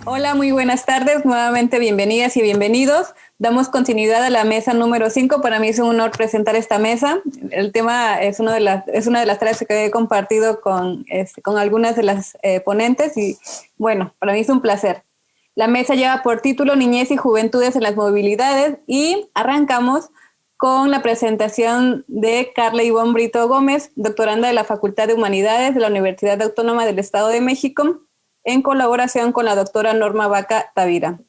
Hola, muy buenas tardes. Nuevamente bienvenidas y bienvenidos. Damos continuidad a la mesa número 5. Para mí es un honor presentar esta mesa. El tema es una de las tareas que he compartido con algunas de las ponentes y bueno, para mí es un placer. La mesa lleva por título Niñez y Juventudes en las Movilidades y arrancamos con la presentación de Carla Ivonne Brito Gómez, doctoranda de la Facultad de Humanidades de la Universidad Autónoma del Estado de México, en colaboración con la doctora Norma Vaca Tavira.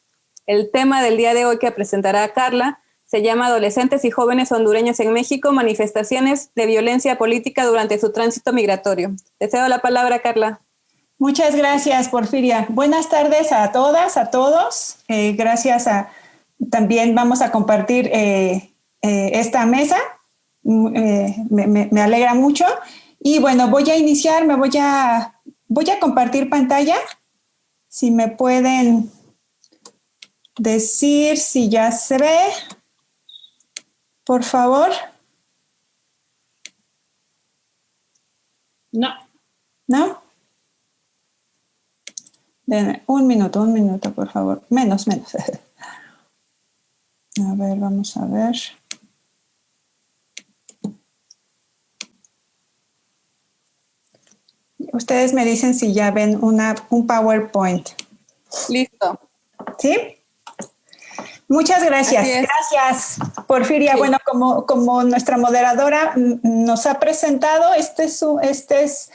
El tema del día de hoy que presentará Carla se llama Adolescentes y jóvenes hondureños en México, manifestaciones de violencia política durante su tránsito migratorio. Te cedo la palabra, Carla. Muchas gracias, Porfiria. Buenas tardes a todas, a todos. También vamos a compartir esta mesa. Me alegra mucho. Y bueno, voy a iniciar, voy a compartir pantalla. Si me pueden decir si ya se ve, por favor. No. ¿No? Denme un minuto, por favor. Menos. A ver, vamos a ver. Ustedes me dicen si ya ven un PowerPoint. Listo. ¿Sí? Muchas gracias. Gracias, Porfiria. Sí. Bueno, como nuestra moderadora nos ha presentado, este es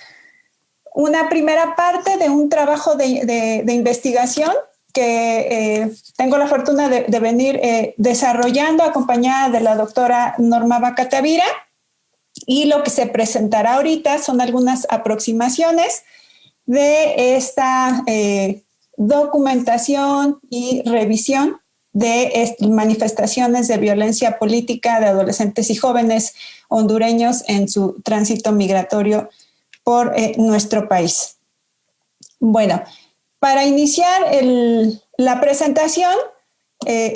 una primera parte de un trabajo de investigación que tengo la fortuna de venir desarrollando acompañada de la doctora Norma Vaca Tavira. Y lo que se presentará ahorita son algunas aproximaciones de esta documentación y revisión de manifestaciones de violencia política de adolescentes y jóvenes hondureños en su tránsito migratorio por nuestro país. Bueno, para iniciar la presentación,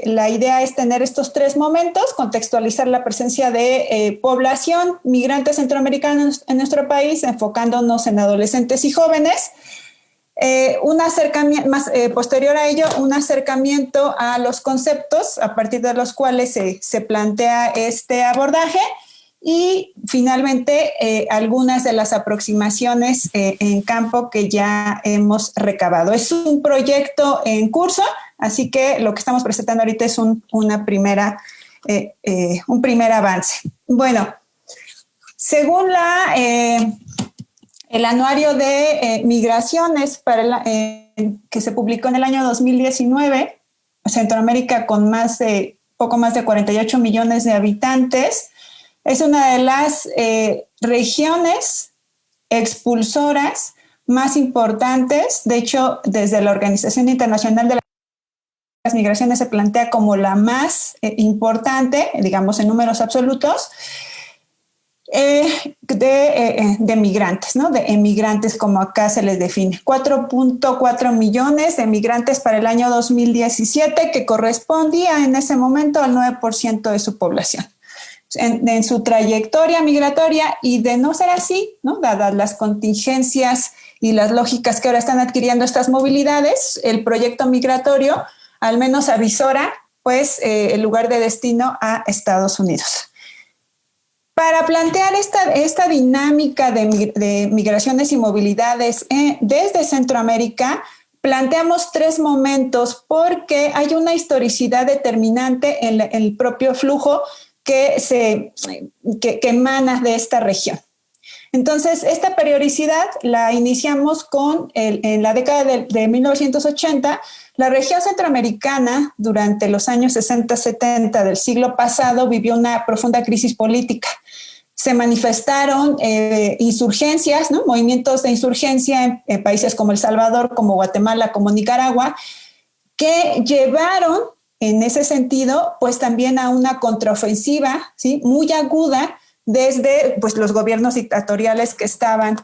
la idea es tener estos tres momentos, contextualizar la presencia de población migrante centroamericana en nuestro país, enfocándonos en adolescentes y jóvenes. Un acercamiento, posterior a ello, un acercamiento a los conceptos a partir de los cuales se plantea este abordaje y finalmente algunas de las aproximaciones en campo que ya hemos recabado. Es un proyecto en curso, así que lo que estamos presentando ahorita es un primer avance. Bueno, según el anuario de migraciones que se publicó en el año 2019, Centroamérica con poco más de 48 millones de habitantes, es una de las regiones expulsoras más importantes. De hecho, desde la Organización Internacional de las Migraciones se plantea como la más importante, digamos en números absolutos, de migrantes, ¿no? De emigrantes, como acá se les define. 4.4 millones de emigrantes para el año 2017, que correspondía en ese momento al 9% de su población. En su trayectoria migratoria, y de no ser así, ¿no? Dadas las contingencias y las lógicas que ahora están adquiriendo estas movilidades, el proyecto migratorio al menos avisora pues el lugar de destino a Estados Unidos. Para plantear esta dinámica de migraciones y movilidades desde Centroamérica, planteamos tres momentos porque hay una historicidad determinante en el propio flujo que emana de esta región. Entonces, esta periodicidad la iniciamos en la década de 1980. La región centroamericana, durante los años 60-70 del siglo pasado, vivió una profunda crisis política. Se manifestaron insurgencias, ¿no? Movimientos de insurgencia en países como El Salvador, como Guatemala, como Nicaragua, que llevaron en ese sentido, pues también a una contraofensiva, ¿sí? Muy aguda desde pues, los gobiernos dictatoriales que estaban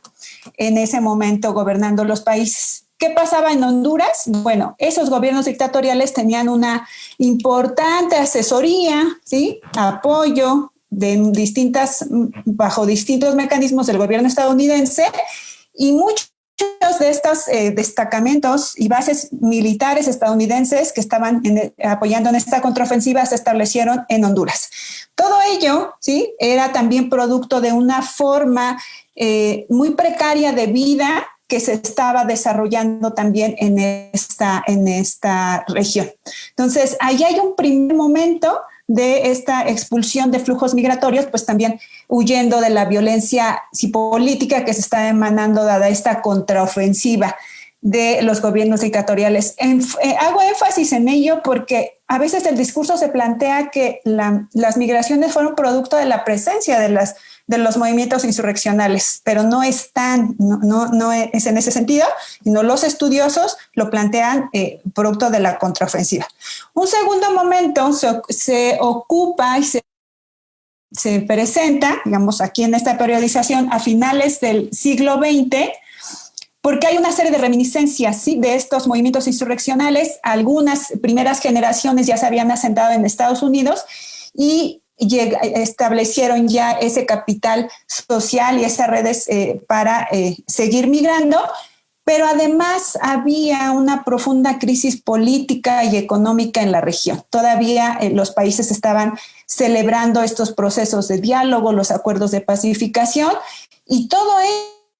en ese momento gobernando los países. ¿Qué pasaba en Honduras? Bueno, esos gobiernos dictatoriales tenían una importante asesoría, ¿sí? Apoyo bajo distintos mecanismos del gobierno estadounidense, y muchos de estos destacamentos y bases militares estadounidenses que estaban apoyando en esta contraofensiva se establecieron en Honduras. Todo ello, ¿sí?, era también producto de una forma muy precaria de vida que se estaba desarrollando también en esta región. Entonces, ahí hay un primer momento de esta expulsión de flujos migratorios, pues también huyendo de la violencia política que se está emanando dada esta contraofensiva de los gobiernos dictatoriales. Hago énfasis en ello porque a veces el discurso se plantea que las migraciones fueron producto de la presencia de los movimientos insurreccionales, pero no es en ese sentido, sino los estudiosos lo plantean producto de la contraofensiva. Un segundo momento se ocupa y se presenta, digamos, aquí en esta periodización a finales del siglo XX, porque hay una serie de reminiscencias, ¿sí?, de estos movimientos insurreccionales. Algunas primeras generaciones ya se habían asentado en Estados Unidos y establecieron ya ese capital social y esas redes para seguir migrando, pero además había una profunda crisis política y económica en la región. Todavía los países estaban celebrando estos procesos de diálogo, los acuerdos de pacificación, y todo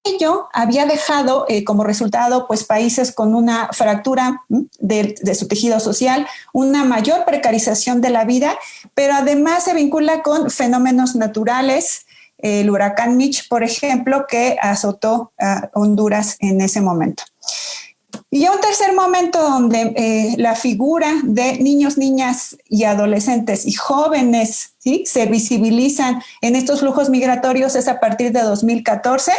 ello había dejado como resultado pues países con una fractura de su tejido social, una mayor precarización de la vida, pero además se vincula con fenómenos naturales, el huracán Mitch, por ejemplo, que azotó a Honduras en ese momento. Y un tercer momento donde la figura de niños, niñas y adolescentes y jóvenes, ¿sí?, se visibilizan en estos flujos migratorios es a partir de 2014,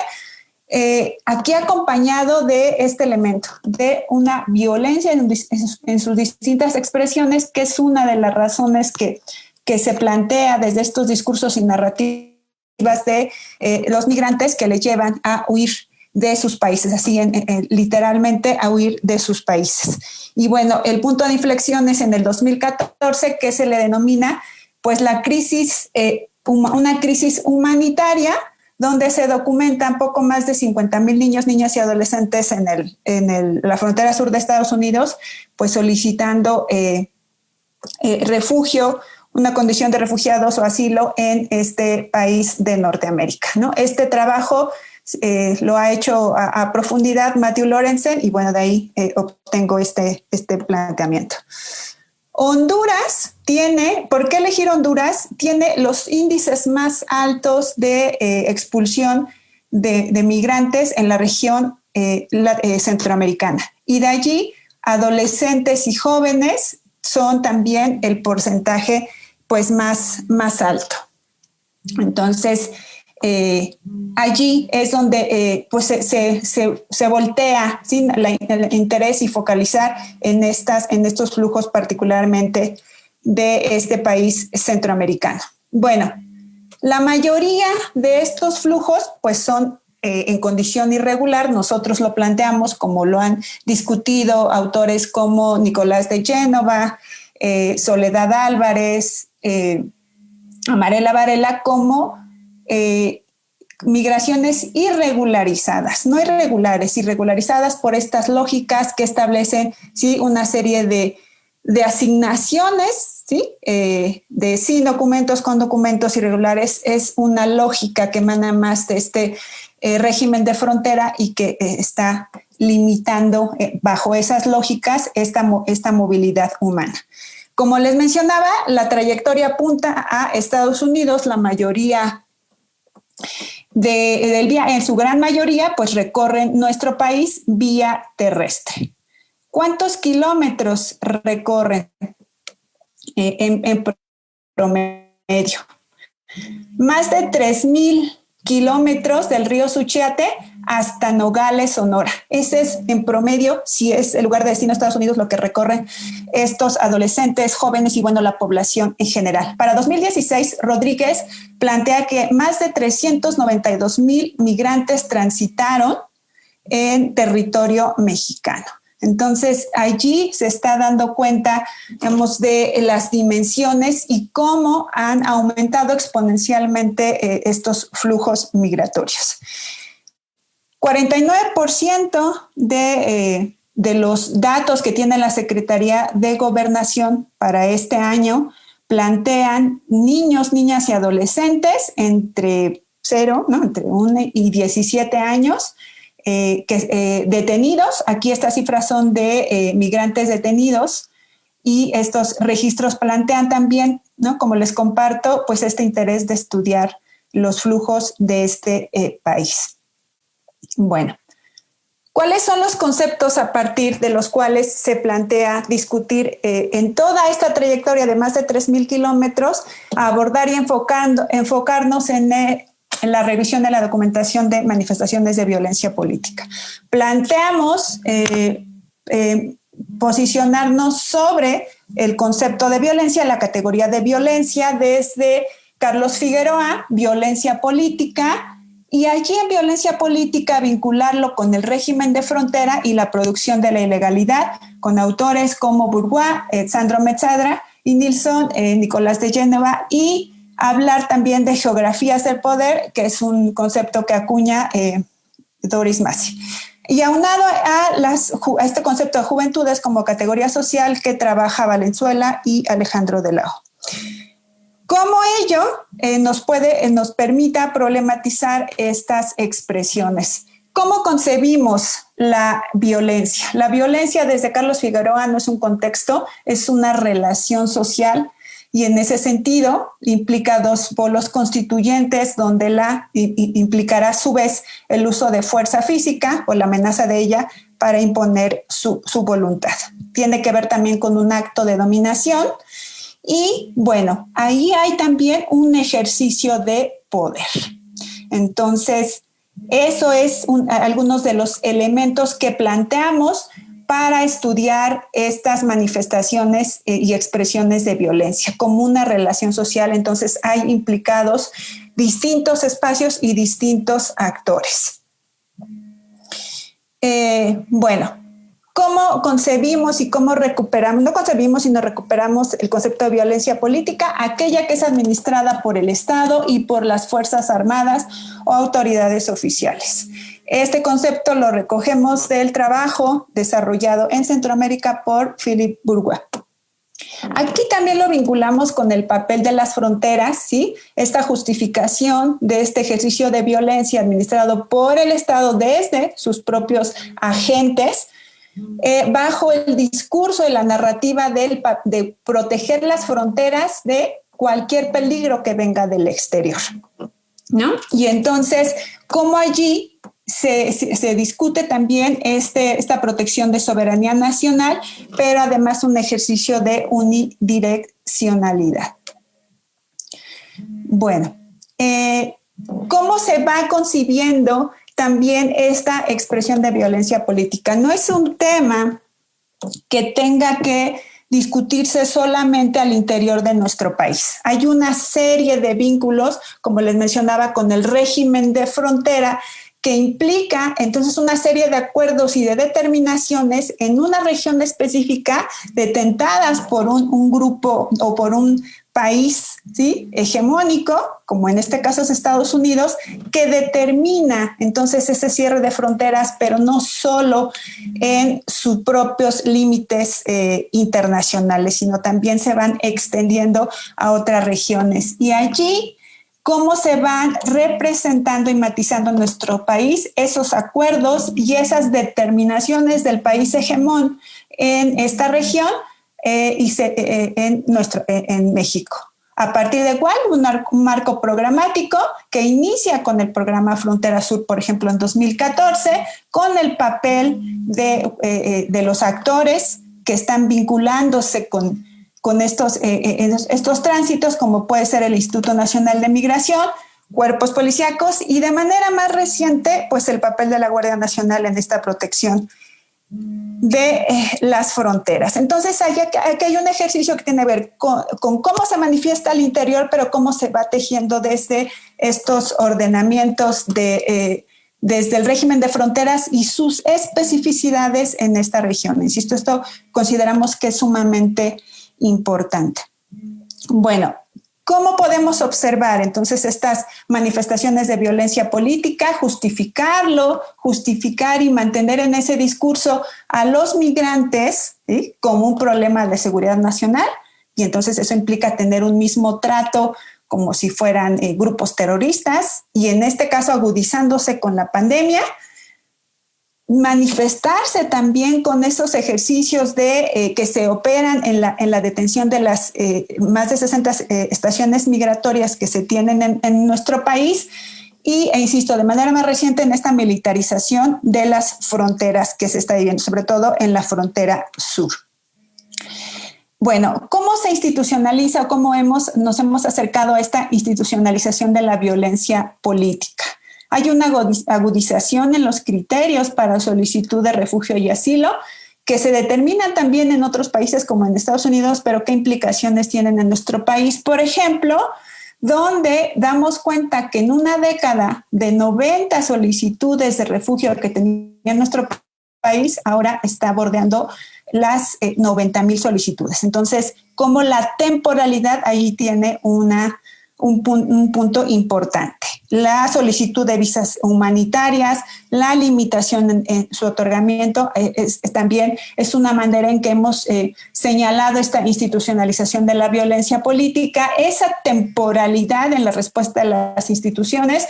aquí acompañado de este elemento, de una violencia en sus distintas expresiones, que es una de las razones que se plantea desde estos discursos y narrativas de los migrantes que les llevan a huir de sus países, así literalmente a huir de sus países. Y bueno, el punto de inflexión es en el 2014, que se le denomina pues la crisis, una crisis humanitaria, donde se documentan poco más de 50,000 niños, niñas y adolescentes en la frontera sur de Estados Unidos, pues solicitando refugio, una condición de refugiados o asilo en este país de Norteamérica, ¿no? Este trabajo lo ha hecho a profundidad Matthew Lorenzen y bueno, de ahí obtengo este planteamiento. Honduras ¿por qué elegir Honduras? Tiene los índices más altos de expulsión de migrantes en la región centroamericana. Y de allí, adolescentes y jóvenes son también el porcentaje pues más alto. Entonces, allí es donde pues se voltea, ¿sí?, el interés y focalizar en estos flujos particularmente de este país centroamericano. Bueno, la mayoría de estos flujos pues son en condición irregular. Nosotros lo planteamos como lo han discutido autores como Nicolás de Génova, Soledad Álvarez, Amarela Varela, como migraciones irregularizadas, no irregulares, irregularizadas por estas lógicas que establecen, ¿sí?, una serie de asignaciones, ¿sí?, de sin documentos con documentos irregulares. Es una lógica que emana más de este régimen de frontera y que está limitando bajo esas lógicas esta movilidad humana. Como les mencionaba, la trayectoria apunta a Estados Unidos. La mayoría del viaje, en su gran mayoría, pues recorren nuestro país vía terrestre. ¿Cuántos kilómetros recorren en promedio? Más de 3,000 kilómetros del río Suchiate hasta Nogales, Sonora. Ese es en promedio, si es el lugar de destino de Estados Unidos, lo que recorren estos adolescentes, jóvenes y bueno, la población en general. Para 2016, Rodríguez plantea que más de 392,000 migrantes transitaron en territorio mexicano. Entonces, allí se está dando cuenta, digamos, de las dimensiones y cómo han aumentado exponencialmente estos flujos migratorios. 49% de los datos que tiene la Secretaría de Gobernación para este año plantean niños, niñas y adolescentes entre 1 y 17 años detenidos. Aquí estas cifras son de migrantes detenidos y estos registros plantean también, ¿no?, como les comparto, pues este interés de estudiar los flujos de este país. Bueno, ¿cuáles son los conceptos a partir de los cuales se plantea discutir en toda esta trayectoria de más de 3,000 kilómetros, abordar y enfocarnos en la revisión de la documentación de manifestaciones de violencia política? Planteamos posicionarnos sobre el concepto de violencia, la categoría de violencia desde Carlos Figueroa, violencia política, y allí en violencia política vincularlo con el régimen de frontera y la producción de la ilegalidad, con autores como Bourgois, Sandro Mezzadra y Nilsson, Nicolás de Génova, y hablar también de geografías del poder, que es un concepto que acuña Doris Massey. Y aunado a este concepto de juventudes como categoría social que trabaja Valenzuela y Alejandro de la O. ¿Cómo ello nos permita problematizar estas expresiones? ¿Cómo concebimos la violencia? La violencia desde Carlos Figueroa no es un contexto, es una relación social, y en ese sentido implica dos polos constituyentes donde implicará a su vez el uso de fuerza física o la amenaza de ella para imponer su voluntad. Tiene que ver también con un acto de dominación. Y bueno, ahí hay también un ejercicio de poder. Entonces, eso es algunos de los elementos que planteamos para estudiar estas manifestaciones y expresiones de violencia como una relación social. Entonces, hay implicados distintos espacios y distintos actores. Bueno, ¿cómo concebimos y cómo recuperamos? No concebimos, sino recuperamos el concepto de violencia política, aquella que es administrada por el Estado y por las Fuerzas Armadas o autoridades oficiales. Este concepto lo recogemos del trabajo desarrollado en Centroamérica por Philippe Bourgois. Aquí también lo vinculamos con el papel de las fronteras, ¿sí? Esta justificación de este ejercicio de violencia administrado por el Estado desde sus propios agentes, bajo el discurso y la narrativa de proteger las fronteras de cualquier peligro que venga del exterior, ¿no? Y entonces, ¿cómo allí se discute también esta protección de soberanía nacional, pero además un ejercicio de unidireccionalidad? Bueno, ¿cómo se va concibiendo también esta expresión de violencia política? No es un tema que tenga que discutirse solamente al interior de nuestro país. Hay una serie de vínculos, como les mencionaba, con el régimen de frontera, que implica entonces una serie de acuerdos y de determinaciones en una región específica detentadas por un grupo o por un país, ¿sí?, hegemónico, como en este caso es Estados Unidos, que determina entonces ese cierre de fronteras, pero no solo en sus propios límites internacionales, sino también se van extendiendo a otras regiones. Y allí, cómo se van representando y matizando en nuestro país esos acuerdos y esas determinaciones del país hegemón en esta región en México. ¿A partir de cuál? Un marco programático que inicia con el programa Frontera Sur, por ejemplo, en 2014, con el papel de los actores que están vinculándose con estos tránsitos, como puede ser el Instituto Nacional de Migración, cuerpos policíacos y de manera más reciente, pues el papel de la Guardia Nacional en esta protección de las fronteras. Entonces, aquí hay un ejercicio que tiene que ver con cómo se manifiesta al interior, pero cómo se va tejiendo desde estos ordenamientos desde el régimen de fronteras y sus especificidades en esta región. Insisto, esto consideramos que es sumamente importante. Bueno, ¿Cómo podemos observar entonces estas manifestaciones de violencia política? Justificar y mantener en ese discurso a los migrantes, ¿sí?, como un problema de seguridad nacional, y entonces eso implica tener un mismo trato como si fueran grupos terroristas, y en este caso agudizándose con la pandemia, manifestarse también con esos ejercicios de que se operan en la detención de las más de 60 estaciones migratorias que se tienen en nuestro país, e insisto, de manera más reciente en esta militarización de las fronteras que se está viviendo, sobre todo en la frontera sur. Bueno, ¿cómo se institucionaliza o cómo nos hemos acercado a esta institucionalización de la violencia política? Hay una agudización en los criterios para solicitud de refugio y asilo que se determinan también en otros países como en Estados Unidos, pero ¿qué implicaciones tienen en nuestro país? Por ejemplo, donde damos cuenta que en una década de 90 solicitudes de refugio que tenía nuestro país, ahora está bordeando las 90,000 solicitudes. Entonces, como la temporalidad ahí tiene un punto importante. La solicitud de visas humanitarias, la limitación en su otorgamiento, también es una manera en que hemos señalado esta institucionalización de la violencia política, esa temporalidad en la respuesta de las instituciones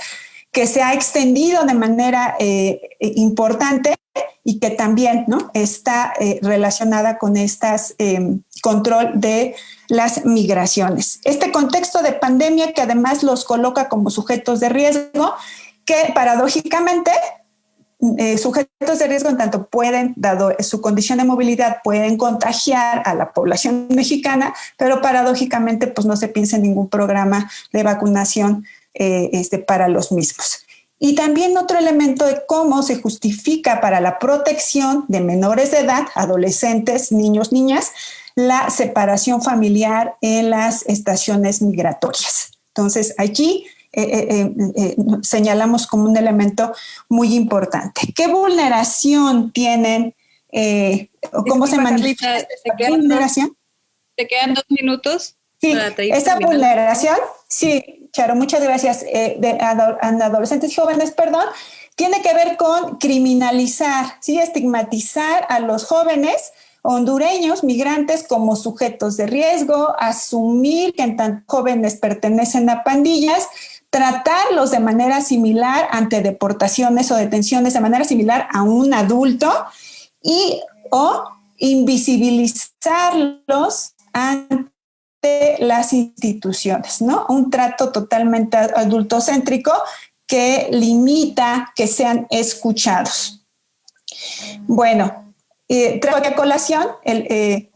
que se ha extendido de manera importante y que también, ¿no?, está relacionada con estas control de las migraciones. Este contexto de pandemia que además los coloca como sujetos de riesgo, que paradójicamente sujetos de riesgo en tanto pueden, dado su condición de movilidad, pueden contagiar a la población mexicana, pero paradójicamente pues no se piensa en ningún programa de vacunación para los mismos. Y también otro elemento de cómo se justifica para la protección de menores de edad, adolescentes, niños, niñas, la separación familiar en las estaciones migratorias. Entonces, allí señalamos como un elemento muy importante. ¿Qué vulneración tienen? ¿Cómo se manifiesta esta vulneración? ¿Te quedan 2 minutos? Sí, esa vulneración, sí, Charo, muchas gracias, adolescentes y jóvenes, perdón, tiene que ver con criminalizar, ¿sí?, estigmatizar a los jóvenes hondureños, migrantes, como sujetos de riesgo, asumir que en tan jóvenes pertenecen a pandillas, tratarlos de manera similar ante deportaciones o detenciones de manera similar a un adulto o invisibilizarlos ante las instituciones, ¿no? Un trato totalmente adultocéntrico que limita que sean escuchados. Bueno, traigo a colación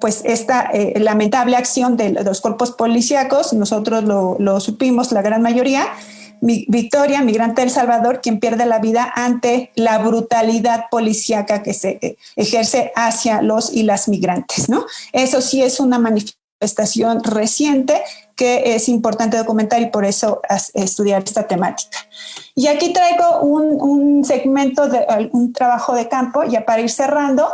pues esta lamentable acción de los cuerpos policíacos. Nosotros lo supimos, la gran mayoría. Victoria, migrante de El Salvador, quien pierde la vida ante la brutalidad policíaca que se ejerce hacia los y las migrantes, ¿no? Eso sí es una manifestación reciente que es importante documentar y por eso estudiar esta temática. Y aquí traigo un segmento de un trabajo de campo, ya para ir cerrando.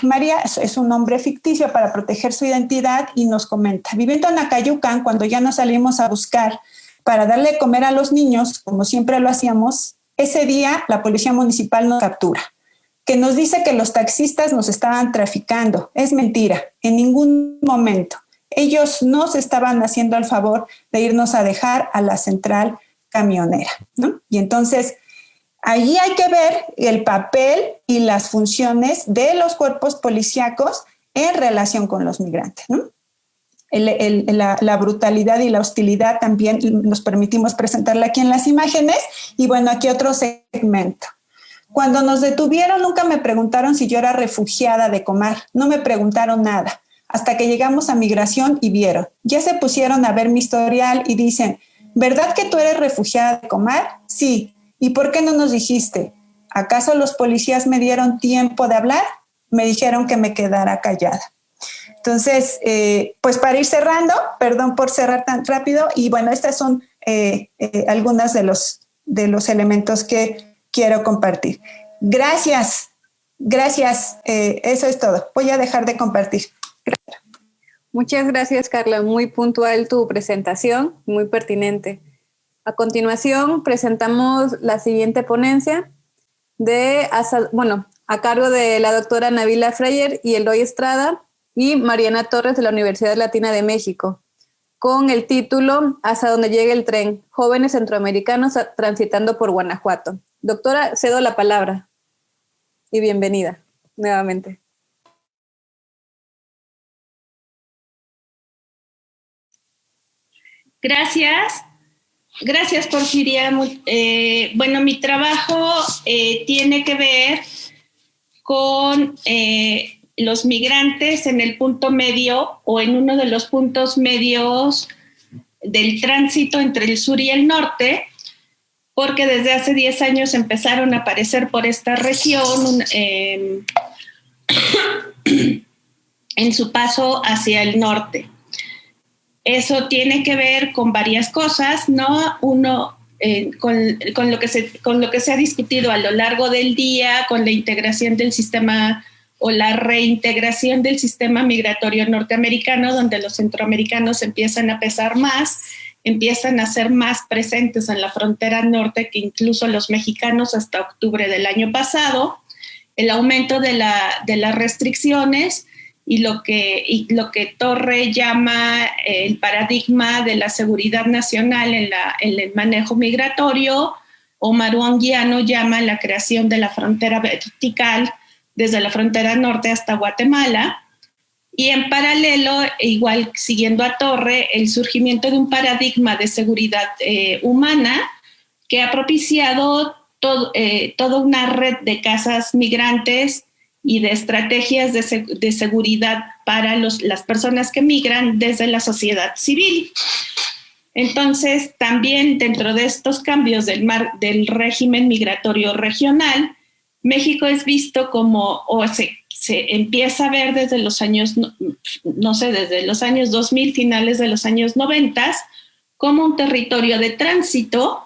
María es un nombre ficticio para proteger su identidad y nos comenta: viviendo en Acayucan, cuando ya nos salimos a buscar para darle de comer a los niños, como siempre lo hacíamos, ese día la policía municipal nos captura, que nos dice que los taxistas nos estaban traficando. Es mentira, en ningún momento. Ellos no se estaban haciendo el favor de irnos a dejar a la central camionera, ¿no? Y entonces allí hay que ver el papel y las funciones de los cuerpos policíacos en relación con los migrantes, ¿no? La brutalidad y la hostilidad también nos permitimos presentarla aquí en las imágenes. Y bueno, aquí otro segmento. Cuando nos detuvieron nunca me preguntaron si yo era refugiada de Comar, no me preguntaron nada, hasta que llegamos a migración y vieron. Ya se pusieron a ver mi historial y dicen: ¿verdad que tú eres refugiada de Comar? Sí. ¿Y por qué no nos dijiste? ¿Acaso los policías me dieron tiempo de hablar? Me dijeron que me quedara callada. Entonces, pues para ir cerrando, perdón por cerrar tan rápido, y bueno, estas son algunas de los elementos que quiero compartir. Gracias, eso es todo. Voy a dejar de compartir. Muchas gracias, Carla. Muy puntual tu presentación, muy pertinente. A continuación, presentamos la siguiente ponencia a cargo de la doctora Nabila Freyer y Eloy Estrada y Mariana Torres de la Universidad Latina de México, con el título Hasta donde llegue el tren, jóvenes centroamericanos transitando por Guanajuato. Doctora, cedo la palabra y bienvenida nuevamente. Gracias, Porfiria. Bueno, mi trabajo tiene que ver con los migrantes en el punto medio o en uno de los puntos medios del tránsito entre el sur y el norte, porque desde hace 10 años empezaron a aparecer por esta región en su paso hacia el norte. Eso tiene que ver con varias cosas, ¿no? Uno, con lo que se ha discutido a lo largo del día, con la integración del sistema o la reintegración del sistema migratorio norteamericano, donde los centroamericanos empiezan a pesar más, empiezan a ser más presentes en la frontera norte que incluso los mexicanos hasta octubre del año pasado, el aumento de las restricciones y lo que Torre llama el paradigma de la seguridad nacional en el manejo migratorio, o Maru Anguiano llama la creación de la frontera vertical desde la frontera norte hasta Guatemala, y en paralelo, igual siguiendo a Torre, el surgimiento de un paradigma de seguridad humana que ha propiciado toda una red de casas migrantes y de estrategias de seguridad para las personas que migran desde la sociedad civil. Entonces, también dentro de estos cambios del régimen migratorio regional, México es visto como, o se empieza a ver desde los años, desde los años 2000, finales de los años 90, como un territorio de tránsito,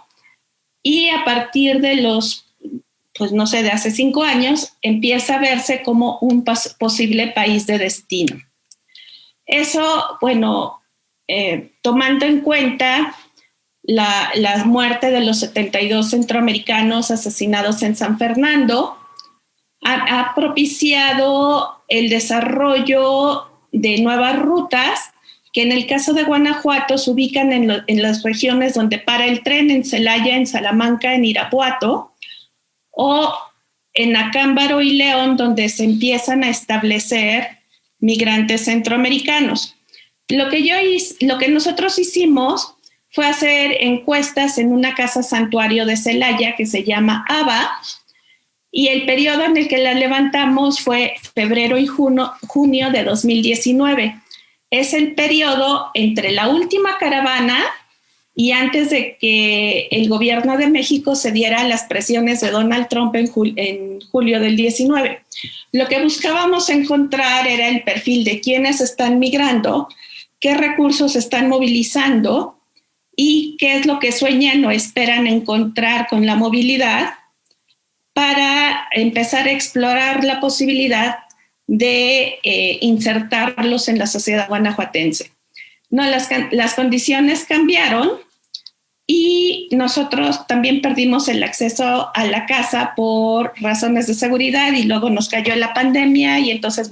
y a partir de de hace 5 años, empieza a verse como un posible país de destino. Eso, tomando en cuenta la muerte de los 72 centroamericanos asesinados en San Fernando, ha propiciado el desarrollo de nuevas rutas que en el caso de Guanajuato se ubican en las regiones donde para el tren, en Celaya, en Salamanca, en Irapuato, o en Acámbaro y León, donde se empiezan a establecer migrantes centroamericanos. Lo que nosotros hicimos fue hacer encuestas en una casa santuario de Celaya que se llama ABA, y el periodo en el que la levantamos fue febrero y junio de 2019. Es el periodo entre la última caravana y antes de que el gobierno de México cediera a las presiones de Donald Trump en julio del 19. Lo que buscábamos encontrar era el perfil de quiénes están migrando, qué recursos están movilizando y qué es lo que sueñan o esperan encontrar con la movilidad, para empezar a explorar la posibilidad de insertarlos en la sociedad guanajuatense. No, las condiciones cambiaron y nosotros también perdimos el acceso a la casa por razones de seguridad, y luego nos cayó la pandemia y entonces,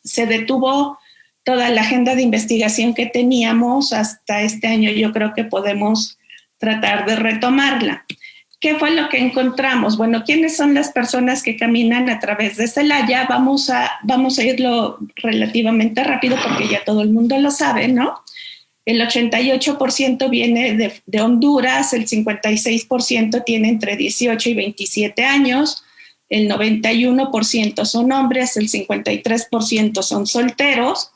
se detuvo toda la agenda de investigación que teníamos hasta este año. Yo creo que podemos tratar de retomarla. ¿Qué fue lo que encontramos? ¿Quiénes son las personas que caminan a través de Celaya? Vamos a irlo relativamente rápido porque ya todo el mundo lo sabe, ¿no? El 88% viene de Honduras, el 56% tiene entre 18 y 27 años, el 91% son hombres, el 53% son solteros.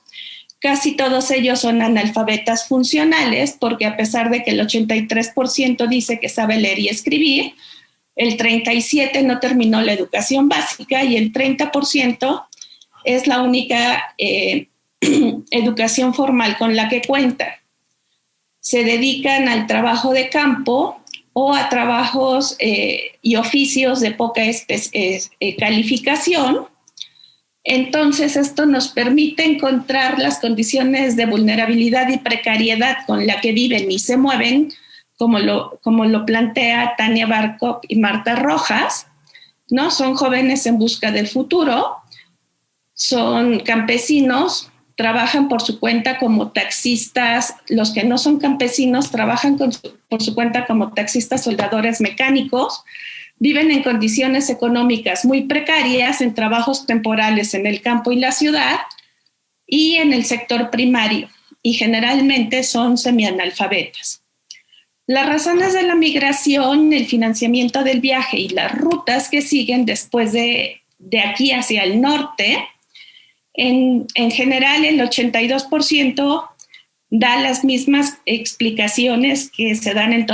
Casi todos ellos son analfabetas funcionales, porque a pesar de que el 83% dice que sabe leer y escribir, el 37% no terminó la educación básica y el 30% es la única educación formal con la que cuenta. Se dedican al trabajo de campo o a trabajos y oficios de poca calificación, Entonces, esto nos permite encontrar las condiciones de vulnerabilidad y precariedad con la que viven y se mueven, como lo plantea Tania Barkov y Marta Rojas, ¿no? Son jóvenes en busca del futuro, son campesinos, trabajan por su cuenta como taxistas, los que no son campesinos trabajan por su cuenta como taxistas, soldadores, mecánicos, viven en condiciones económicas muy precarias, en trabajos temporales en el campo y la ciudad y en el sector primario, y generalmente son semianalfabetas. Las razones de la migración, el financiamiento del viaje y las rutas que siguen después de aquí hacia el norte, en general el 82% da las mismas explicaciones que se dan en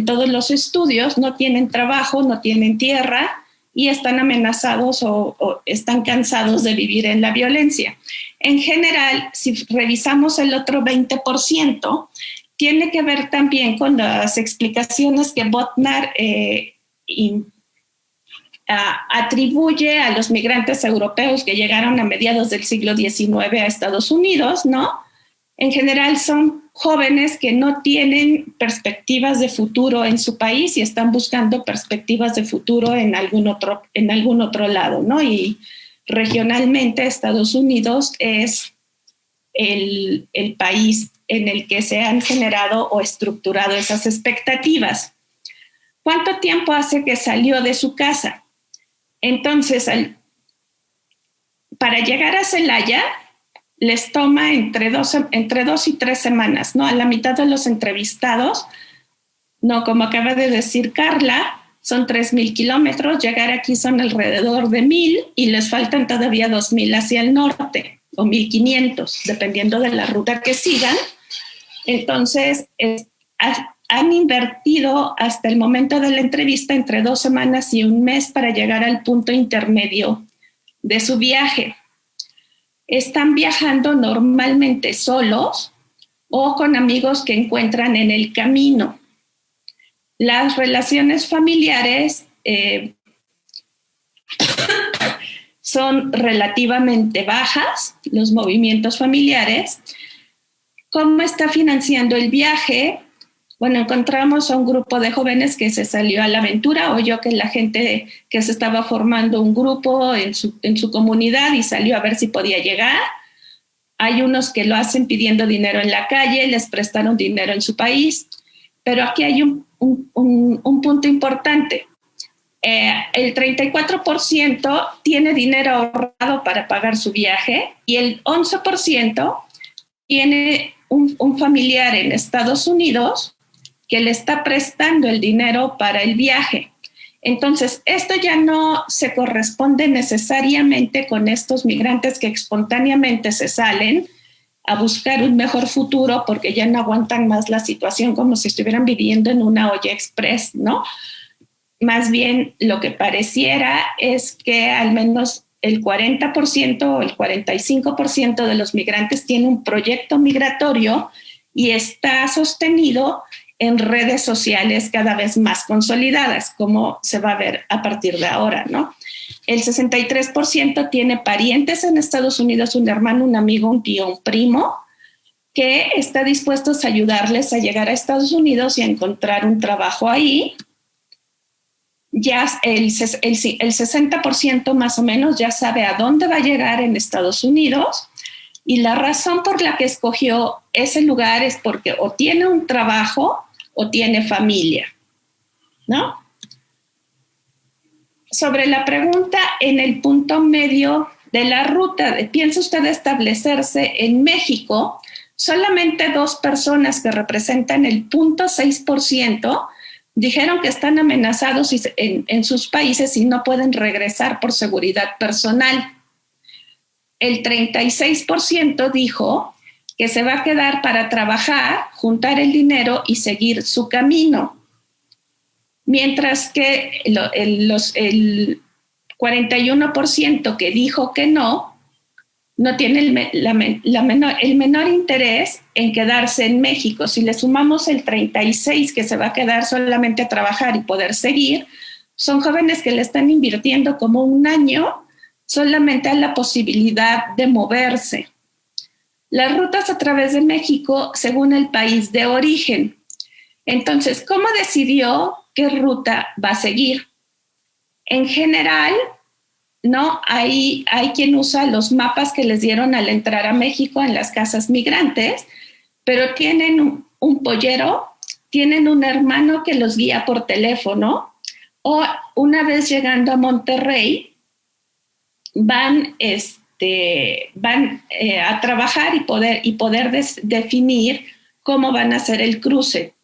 todos los estudios. No tienen trabajo, no tienen tierra y están amenazados o están cansados de vivir en la violencia. En general, si revisamos el otro 20%, tiene que ver también con las explicaciones que Bodnar atribuye a los migrantes europeos que llegaron a mediados del siglo XIX a Estados Unidos, ¿no? En general son jóvenes que no tienen perspectivas de futuro en su país y están buscando perspectivas de futuro en algún otro lado, ¿no? Y regionalmente Estados Unidos es el país en el que se han generado o estructurado esas expectativas. ¿Cuánto tiempo hace que salió de su casa? Entonces, para llegar a Celaya, les toma entre 2 y 3 semanas, ¿no? A la mitad de los entrevistados, no, como acaba de decir Carla, son 3,000 kilómetros, llegar aquí son alrededor de 1,000 y les faltan todavía 2,000 hacia el norte, o 1,500, dependiendo de la ruta que sigan. Entonces, han invertido hasta el momento de la entrevista entre 2 semanas y 1 mes para llegar al punto intermedio de su viaje. Están viajando normalmente solos o con amigos que encuentran en el camino. Las relaciones familiares son relativamente bajas, los movimientos familiares. ¿Cómo está financiando el viaje? Bueno, encontramos a un grupo de jóvenes que se salió a la aventura, oyó que la gente que se estaba formando un grupo en su comunidad y salió a ver si podía llegar. Hay unos que lo hacen pidiendo dinero en la calle, les prestaron dinero en su país, pero aquí hay un punto importante. El 34% tiene dinero ahorrado para pagar su viaje y el 11% tiene un familiar en Estados Unidos que le está prestando el dinero para el viaje. Entonces, esto ya no se corresponde necesariamente con estos migrantes que espontáneamente se salen a buscar un mejor futuro porque ya no aguantan más la situación, como si estuvieran viviendo en una olla express, ¿no? Más bien, lo que pareciera es que al menos el 40% o el 45% de los migrantes tiene un proyecto migratorio y está sostenido en redes sociales cada vez más consolidadas, como se va a ver a partir de ahora, ¿no? El 63% tiene parientes en Estados Unidos, un hermano, un amigo, un tío, un primo, que está dispuestos a ayudarles a llegar a Estados Unidos y a encontrar un trabajo ahí. Ya el 60% más o menos ya sabe a dónde va a llegar en Estados Unidos, y la razón por la que escogió ese lugar es porque o tiene un trabajo o tiene familia, ¿no? Sobre la pregunta en el punto medio de la ruta, ¿piensa usted establecerse en México? Solamente 2 personas que representan el 0.6% dijeron que están amenazados en sus países y no pueden regresar por seguridad personal. El 36% dijo que se va a quedar para trabajar, juntar el dinero y seguir su camino. Mientras que el 41% que dijo que no tiene el menor interés en quedarse en México. Si le sumamos el 36% que se va a quedar solamente a trabajar y poder seguir, Son jóvenes que le están invirtiendo como un año solamente a la posibilidad de moverse. Las rutas a través de México según el país de origen. Entonces, ¿cómo decidió qué ruta va a seguir? En general, ¿no? Hay quien usa los mapas que les dieron al entrar a México en las casas migrantes, pero tienen un pollero, tienen un hermano que los guía por teléfono, o una vez llegando a Monterrey, van a trabajar y poder definir cómo van a hacer el cruce.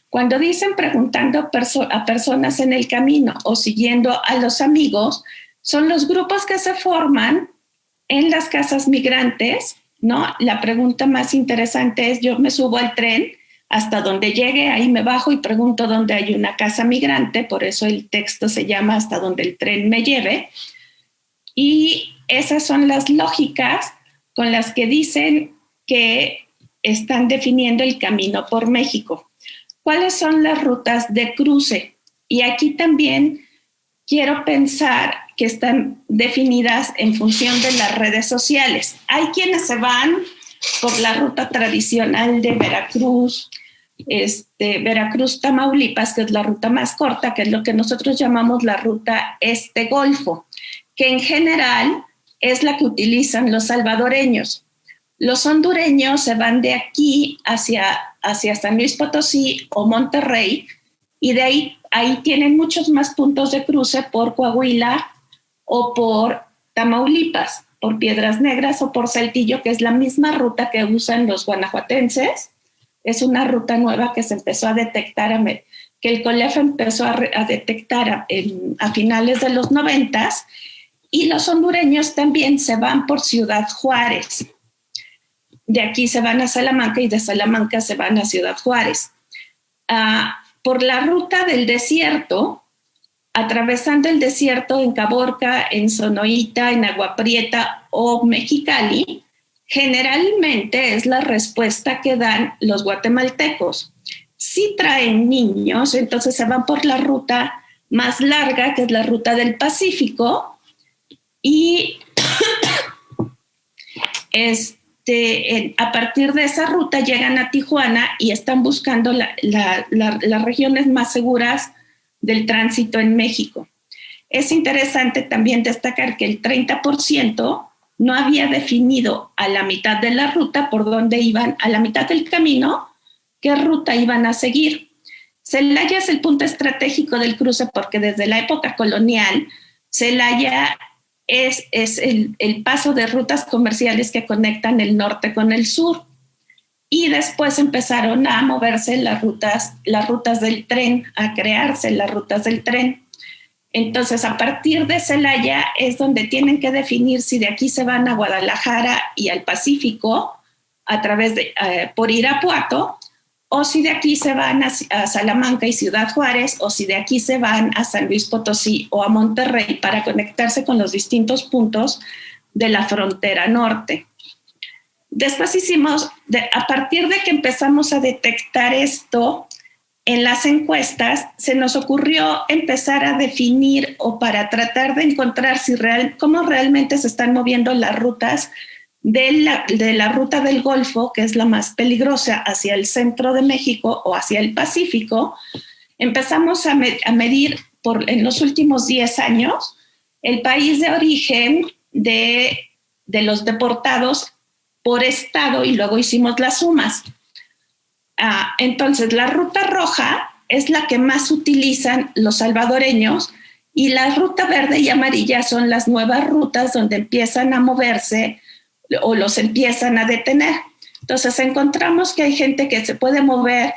Cuando dicen preguntando a personas en el camino o siguiendo a los amigos, son los grupos que se forman en las casas migrantes, ¿no? La pregunta más interesante es, yo me subo al tren, hasta donde llegue, ahí me bajo y pregunto dónde hay una casa migrante, por eso el texto se llama Hasta donde el tren me lleve. Y esas son las lógicas con las que dicen que están definiendo el camino por México. ¿Cuáles son las rutas de cruce? Y aquí también quiero pensar que están definidas en función de las redes sociales. Hay quienes se van por la ruta tradicional de Veracruz, Veracruz-Tamaulipas, que es la ruta más corta, que es lo que nosotros llamamos la ruta Golfo, que en general es la que utilizan los salvadoreños. Los hondureños se van de aquí hacia San Luis Potosí o Monterrey, y de ahí tienen muchos más puntos de cruce por Coahuila o por Tamaulipas, por Piedras Negras o por Saltillo, que es la misma ruta que usan los guanajuatenses. Es una ruta nueva que se empezó a detectar, que el COLEF empezó a detectar a finales de los 90s, y los hondureños también se van por Ciudad Juárez. De aquí se van a Salamanca y de Salamanca se van a Ciudad Juárez. Por la ruta del desierto, atravesando el desierto en Caborca, en Sonoita, en Agua Prieta o Mexicali, generalmente es la respuesta que dan los guatemaltecos. Si traen niños, entonces se van por la ruta más larga, que es la ruta del Pacífico, y a partir de esa ruta llegan a Tijuana y están buscando las regiones más seguras del tránsito en México. Es interesante también destacar que el 30% no había definido a la mitad de la ruta por dónde iban, a la mitad del camino, qué ruta iban a seguir. Celaya es el punto estratégico del cruce porque desde la época colonial, Celaya es el paso de rutas comerciales que conectan el norte con el sur. Y después empezaron a moverse las rutas del tren, a crearse las rutas del tren. Entonces, a partir de Celaya es donde tienen que definir si de aquí se van a Guadalajara y al Pacífico por Irapuato, o si de aquí se van a Salamanca y Ciudad Juárez, o si de aquí se van a San Luis Potosí o a Monterrey para conectarse con los distintos puntos de la frontera norte. Después a partir de que empezamos a detectar esto en las encuestas, se nos ocurrió empezar a definir o para tratar de encontrar cómo realmente se están moviendo las rutas de la ruta del Golfo, que es la más peligrosa, hacia el centro de México o hacia el Pacífico. Empezamos a medir en los últimos 10 años el país de origen de los deportados por estado y luego hicimos las sumas. Entonces, la ruta roja es la que más utilizan los salvadoreños y la ruta verde y amarilla son las nuevas rutas donde empiezan a moverse o los empiezan a detener. Entonces encontramos que hay gente que se puede mover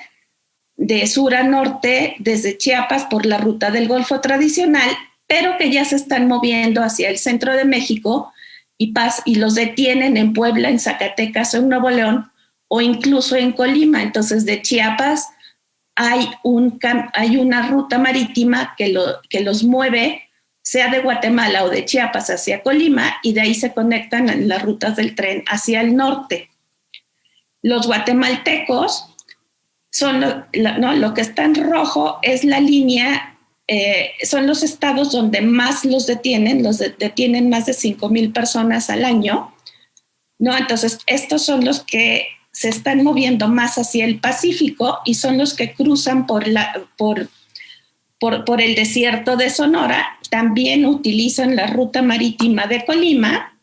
de sur a norte desde Chiapas por la ruta del Golfo tradicional, pero que ya se están moviendo hacia el centro de México y los detienen en Puebla, en Zacatecas o en Nuevo León o incluso en Colima. Entonces de Chiapas hay una ruta marítima que los mueve, sea de Guatemala o de Chiapas hacia Colima, y de ahí se conectan en las rutas del tren hacia el norte. Los guatemaltecos lo que está en rojo es la línea son los estados donde más los detienen, detienen más de 5,000 personas al año, ¿no? Entonces, estos son los que se están moviendo más hacia el Pacífico y son los que cruzan por el desierto de Sonora. También utilizan la ruta marítima de Colima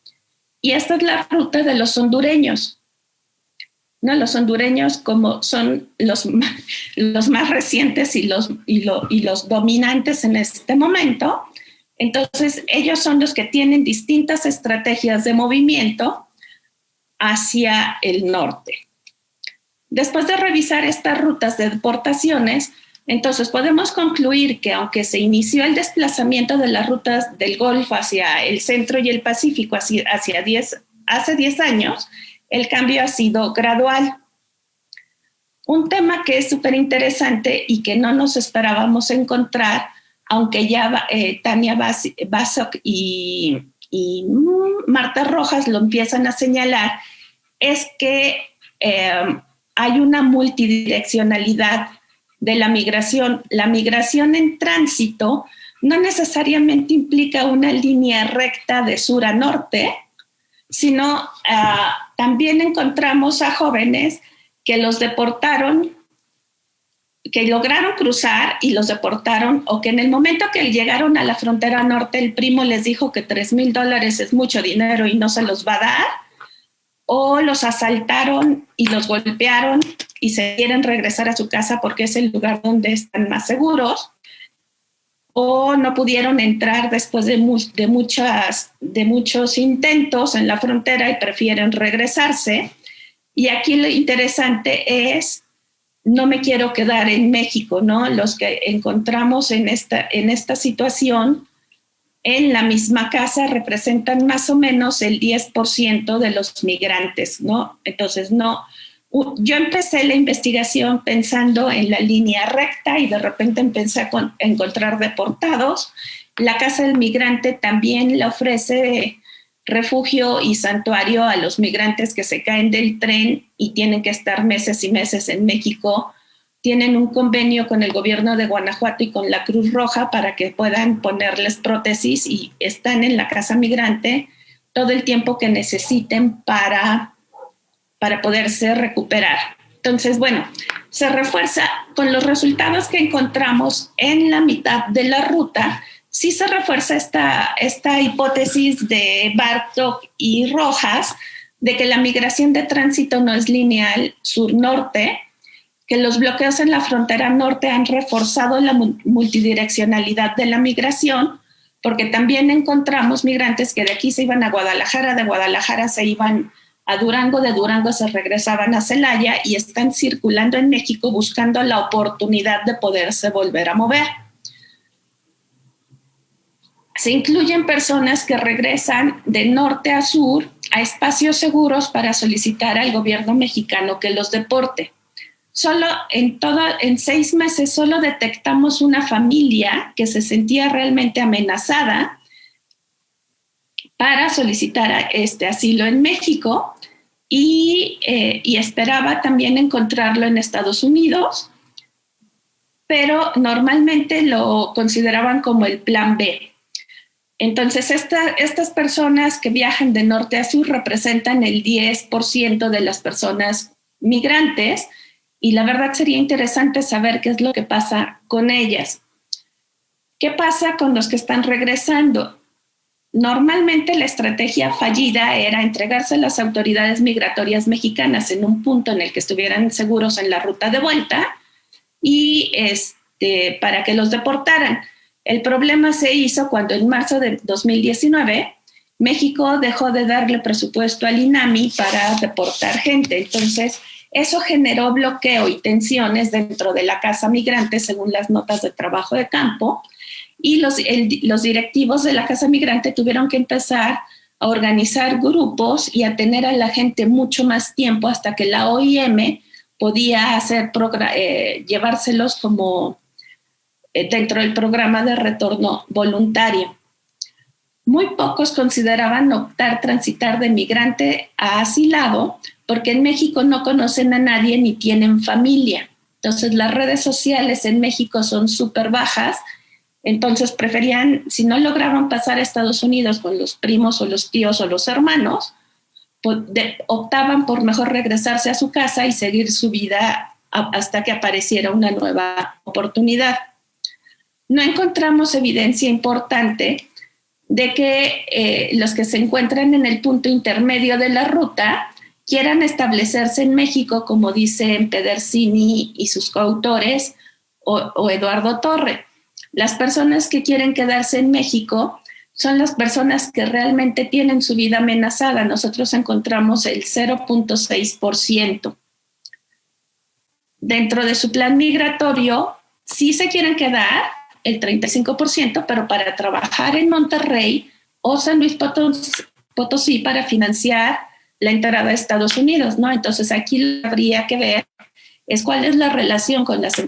y esta es la ruta de los hondureños, ¿no? Los hondureños, como son los más recientes y los dominantes en este momento, entonces ellos son los que tienen distintas estrategias de movimiento hacia el norte. Después de revisar estas rutas de deportaciones, entonces podemos concluir que aunque se inició el desplazamiento de las rutas del Golfo hacia el centro y el Pacífico hace 10 años, el cambio ha sido gradual. Un tema que es súper interesante y que no nos esperábamos encontrar, aunque ya Tania Basok y Marta Rojas lo empiezan a señalar, es que hay una multidireccionalidad de la migración. La migración en tránsito no necesariamente implica una línea recta de sur a norte, sino también encontramos a jóvenes que los deportaron, que lograron cruzar y los deportaron, o que en el momento que llegaron a la frontera norte el primo les dijo que $3,000 es mucho dinero y no se los va a dar, o los asaltaron y los golpearon y se quieren regresar a su casa porque es el lugar donde están más seguros, o no pudieron entrar después de muchos intentos en la frontera y prefieren regresarse. Y aquí lo interesante es, no me quiero quedar en México, ¿no? Los que encontramos en esta situación en la misma casa representan más o menos el 10% de los migrantes, ¿no? Entonces, yo empecé la investigación pensando en la línea recta y de repente empecé a encontrar deportados. La Casa del Migrante también le ofrece refugio y santuario a los migrantes que se caen del tren y tienen que estar meses y meses en México. Tienen un convenio con el gobierno de Guanajuato y con la Cruz Roja para que puedan ponerles prótesis y están en la Casa Migrante todo el tiempo que necesiten para poderse recuperar. Entonces, bueno, se refuerza con los resultados que encontramos en la mitad de la ruta. Sí se refuerza esta hipótesis de Bartok y Rojas de que la migración de tránsito no es lineal sur-norte, que los bloqueos en la frontera norte han reforzado la multidireccionalidad de la migración, porque también encontramos migrantes que de aquí se iban a Guadalajara, de Guadalajara se iban a Durango, de Durango se regresaban a Celaya y están circulando en México buscando la oportunidad de poderse volver a mover. Se incluyen personas que regresan de norte a sur a espacios seguros para solicitar al gobierno mexicano que los deporte. Solo en 6 meses solo detectamos una familia que se sentía realmente amenazada para solicitar asilo en México y esperaba también encontrarlo en Estados Unidos, pero normalmente lo consideraban como el plan B. Entonces, estas personas que viajan de norte a sur representan el 10% de las personas migrantes y la verdad sería interesante saber qué es lo que pasa con ellas. ¿Qué pasa con los que están regresando? Normalmente la estrategia fallida era entregarse a las autoridades migratorias mexicanas en un punto en el que estuvieran seguros en la ruta de vuelta y para que los deportaran. El problema se hizo cuando en marzo de 2019 México dejó de darle presupuesto al INAMI para deportar gente. Entonces, eso generó bloqueo y tensiones dentro de la Casa Migrante, según las notas de trabajo de campo, y los directivos de la Casa Migrante tuvieron que empezar a organizar grupos y a tener a la gente mucho más tiempo hasta que la OIM podía llevárselos como dentro del programa de retorno voluntario. Muy pocos consideraban transitar de migrante a asilado porque en México no conocen a nadie ni tienen familia. Entonces las redes sociales en México son súper bajas Entonces preferían, si no lograban pasar a Estados Unidos con los primos o los tíos o los hermanos, optaban por mejor regresarse a su casa y seguir su vida hasta que apareciera una nueva oportunidad. No encontramos evidencia importante de que los que se encuentran en el punto intermedio de la ruta quieran establecerse en México, como dicen Pedersini y sus coautores, o Eduardo Torre. Las personas que quieren quedarse en México son las personas que realmente tienen su vida amenazada. Nosotros encontramos el 0.6%. Dentro de su plan migratorio, sí se quieren quedar el 35%, pero para trabajar en Monterrey o San Luis Potosí para financiar la entrada a Estados Unidos, ¿no? Entonces aquí lo que habría que ver es cuál es la relación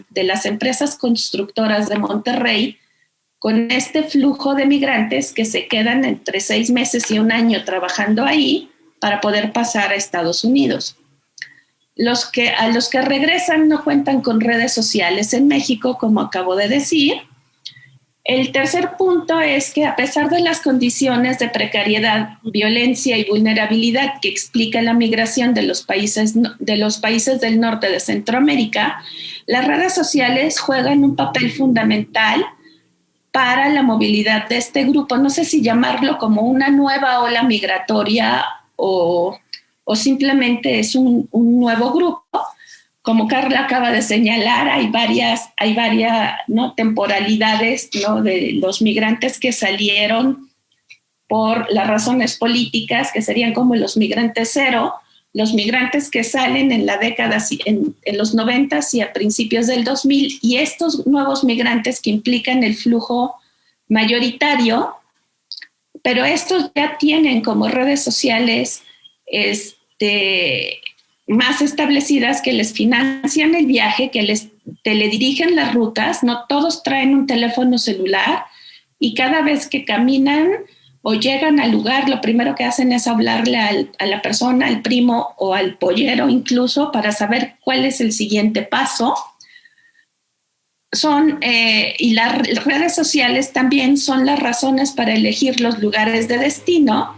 de las empresas constructoras de Monterrey con este flujo de migrantes que se quedan entre 6 meses y 1 año trabajando ahí para poder pasar a Estados Unidos. A los que regresan no cuentan con redes sociales en México, como acabo de decir. El tercer punto es que a pesar de las condiciones de precariedad, violencia y vulnerabilidad que explica la migración de los países del norte de Centroamérica, las redes sociales juegan un papel fundamental para la movilidad de este grupo. No sé si llamarlo como una nueva ola migratoria o simplemente es un nuevo grupo. Como Carla acaba de señalar, hay varias ¿no? temporalidades, ¿no? de los migrantes que salieron por las razones políticas, que serían como los migrantes cero, los migrantes que salen en la década, en los 90 y a principios del 2000, y estos nuevos migrantes que implican el flujo mayoritario, pero estos ya tienen como redes sociales más establecidas que les financian el viaje, que les teledirigen las rutas. No todos traen un teléfono celular y cada vez que caminan o llegan al lugar, lo primero que hacen es hablarle a la persona, al primo o al pollero incluso, para saber cuál es el siguiente paso. Y las redes sociales también son las razones para elegir los lugares de destino.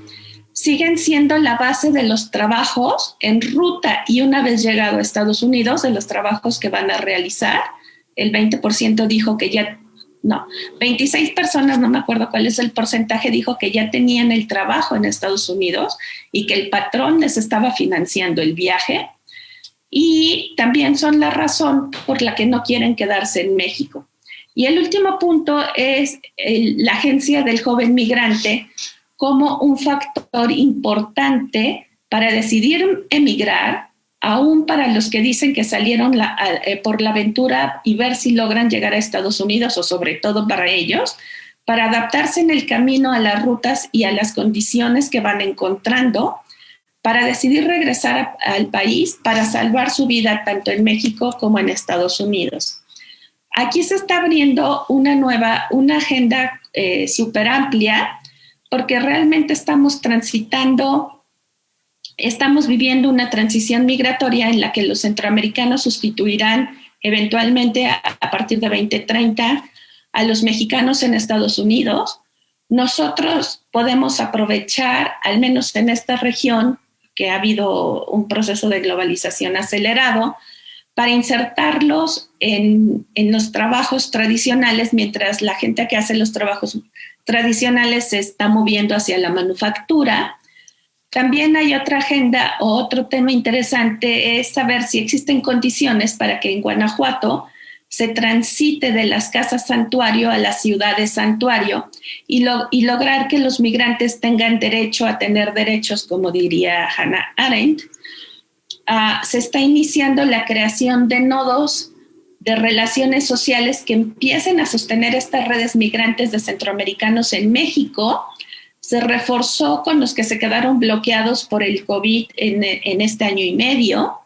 Siguen siendo la base de los trabajos en ruta y una vez llegado a Estados Unidos, de los trabajos que van a realizar. El 20% dijo que 26 personas, no me acuerdo cuál es el porcentaje, dijo que ya tenían el trabajo en Estados Unidos y que el patrón les estaba financiando el viaje. Y también son la razón por la que no quieren quedarse en México. Y el último punto es la Agencia del Joven Migrante como un factor importante para decidir emigrar, aún para los que dicen que salieron por la aventura y ver si logran llegar a Estados Unidos, o sobre todo para ellos, para adaptarse en el camino a las rutas y a las condiciones que van encontrando, para decidir regresar al país para salvar su vida tanto en México como en Estados Unidos. Aquí se está abriendo una agenda súper amplia, porque realmente estamos viviendo una transición migratoria en la que los centroamericanos sustituirán eventualmente a partir de 2030 a los mexicanos en Estados Unidos. Nosotros podemos aprovechar, al menos en esta región, que ha habido un proceso de globalización acelerado, para insertarlos en los trabajos tradicionales, mientras la gente que hace los trabajos tradicionales se está moviendo hacia la manufactura. También hay otra agenda o otro tema interesante, es saber si existen condiciones para que en Guanajuato se transite de las casas santuario a las ciudades santuario y lograr que los migrantes tengan derecho a tener derechos, como diría Hannah Arendt. Se está iniciando la creación de nodos de relaciones sociales que empiecen a sostener estas redes migrantes de centroamericanos en México. Se reforzó con los que se quedaron bloqueados por el COVID en este año y medio.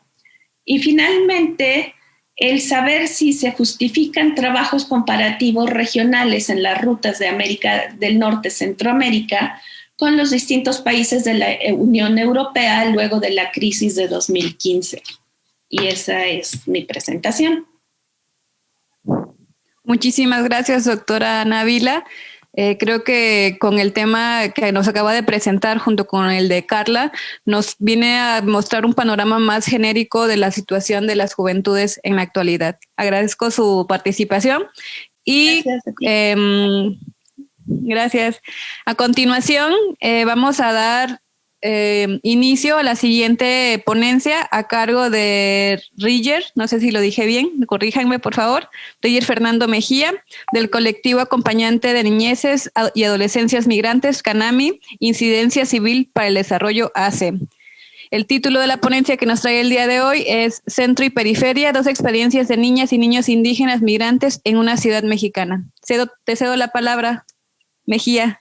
Y finalmente, el saber si se justifican trabajos comparativos regionales en las rutas de América del Norte, Centroamérica, con los distintos países de la Unión Europea luego de la crisis de 2015. Y esa es mi presentación. Muchísimas gracias, doctora Návila. Creo que con el tema que nos acaba de presentar junto con el de Carla, nos viene a mostrar un panorama más genérico de la situación de las juventudes en la actualidad. Agradezco su participación y gracias. A continuación, vamos a dar inicio a la siguiente ponencia a cargo de Riger, no sé si lo dije bien, corríjanme por favor, Riger Fernando Mejía, del colectivo acompañante de niñeces y adolescencias migrantes CANAMI, Incidencia Civil para el Desarrollo ACE. El título de la ponencia que nos trae el día de hoy es Centro y Periferia, 2 experiencias de niñas y niños indígenas migrantes en una ciudad mexicana. Te cedo la palabra, Mejía.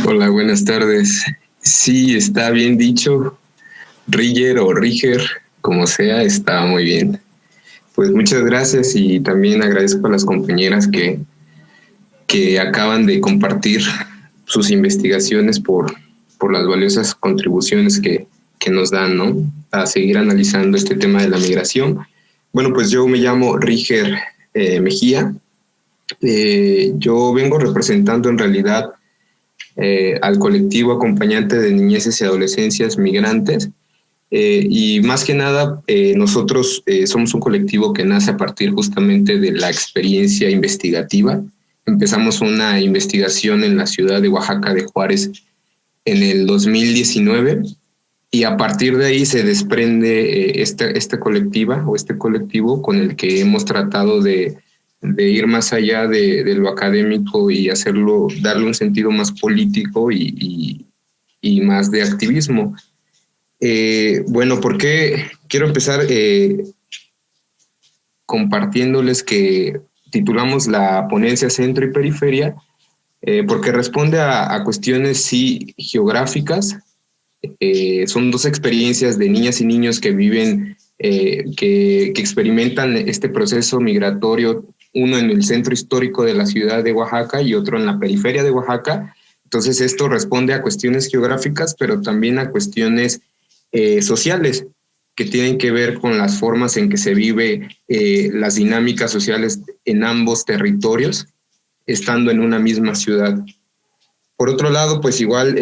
Hola, buenas tardes. Sí, está bien dicho. Riger o Riger, como sea, está muy bien. Pues muchas gracias y también agradezco a las compañeras que acaban de compartir sus investigaciones por las valiosas contribuciones que nos dan, ¿no? A seguir analizando este tema de la migración. Bueno, pues yo me llamo Riger Mejía. Yo vengo representando en realidad al colectivo acompañante de niñeces y adolescencias migrantes y más que nada nosotros somos un colectivo que nace a partir justamente de la experiencia investigativa. Empezamos una investigación en la ciudad de Oaxaca de Juárez en el 2019 y a partir de ahí se desprende este colectivo con el que hemos tratado de ir más allá de lo académico y darle un sentido más político y más de activismo. Bueno, ¿por qué? Quiero empezar compartiéndoles que titulamos la ponencia Centro y Periferia, porque responde a cuestiones sí geográficas. Son 2 experiencias de niñas y niños que viven, que experimentan este proceso migratorio, uno en el centro histórico de la ciudad de Oaxaca y otro en la periferia de Oaxaca. Entonces esto responde a cuestiones geográficas, pero también a cuestiones sociales que tienen que ver con las formas en que se vive las dinámicas sociales en ambos territorios, estando en una misma ciudad. Por otro lado, pues igual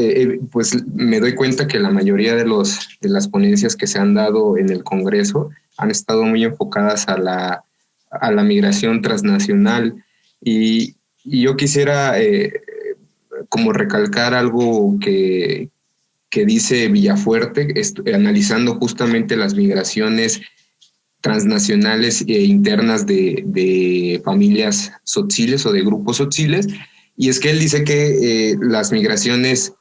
pues me doy cuenta que la mayoría de las ponencias que se han dado en el Congreso han estado muy enfocadas a la migración transnacional y yo quisiera como recalcar algo que dice Villafuerte, analizando justamente las migraciones transnacionales e internas de familias tzotziles o de grupos tzotziles, y es que él dice que las migraciones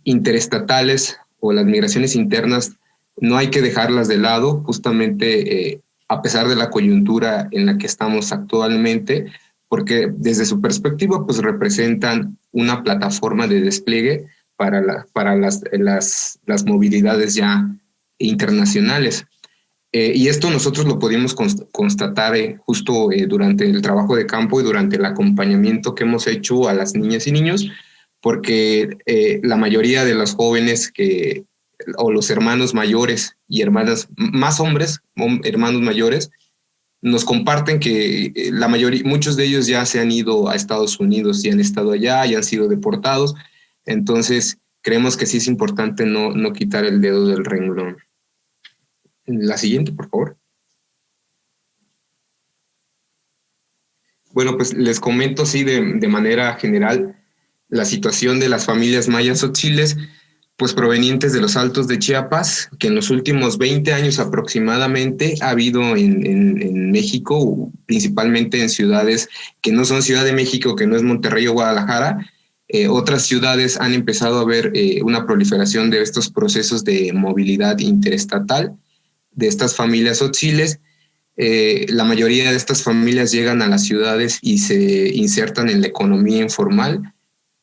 interestatales o las migraciones internas no hay que dejarlas de lado, justamente a pesar de la coyuntura en la que estamos actualmente, porque desde su perspectiva pues representan una plataforma de despliegue para las movilidades ya internacionales. Y esto nosotros lo pudimos constatar justo durante el trabajo de campo y durante el acompañamiento que hemos hecho a las niñas y niños, porque la mayoría de los jóvenes o los hermanos mayores y hermanas, más hombres, hermanos mayores, nos comparten que muchos de ellos ya se han ido a Estados Unidos y han estado allá y han sido deportados. Entonces, creemos que sí es importante no quitar el dedo del renglón. La siguiente, por favor. Bueno, pues les comento sí de manera general la situación de las familias mayas tzotziles, pues provenientes de los Altos de Chiapas, que en los últimos 20 años aproximadamente ha habido en México, principalmente en ciudades que no son Ciudad de México, que no es Monterrey o Guadalajara. Otras ciudades han empezado a ver una proliferación de estos procesos de movilidad interestatal de estas familias tzotziles. La mayoría de estas familias llegan a las ciudades y se insertan en la economía informal,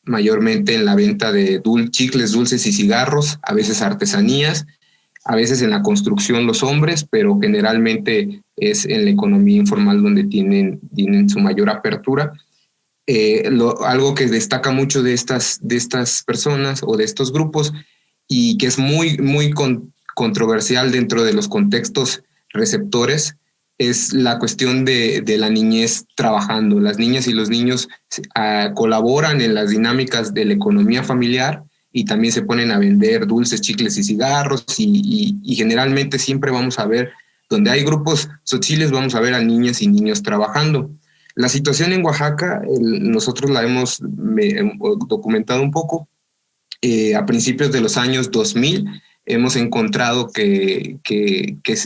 mayormente en la venta de chicles, dulces y cigarros, a veces artesanías, a veces en la construcción los hombres, pero generalmente es en la economía informal donde tienen su mayor apertura. Algo que destaca mucho de estas personas o de estos grupos y que es muy, muy controversial dentro de los contextos receptores es la cuestión de la niñez trabajando. Las niñas y los niños colaboran en las dinámicas de la economía familiar y también se ponen a vender dulces, chicles y cigarros y generalmente siempre vamos a ver, donde hay grupos tzotziles, vamos a ver a niñas y niños trabajando. La situación en Oaxaca, nosotros la hemos documentado un poco. A principios de los años 2000 hemos encontrado que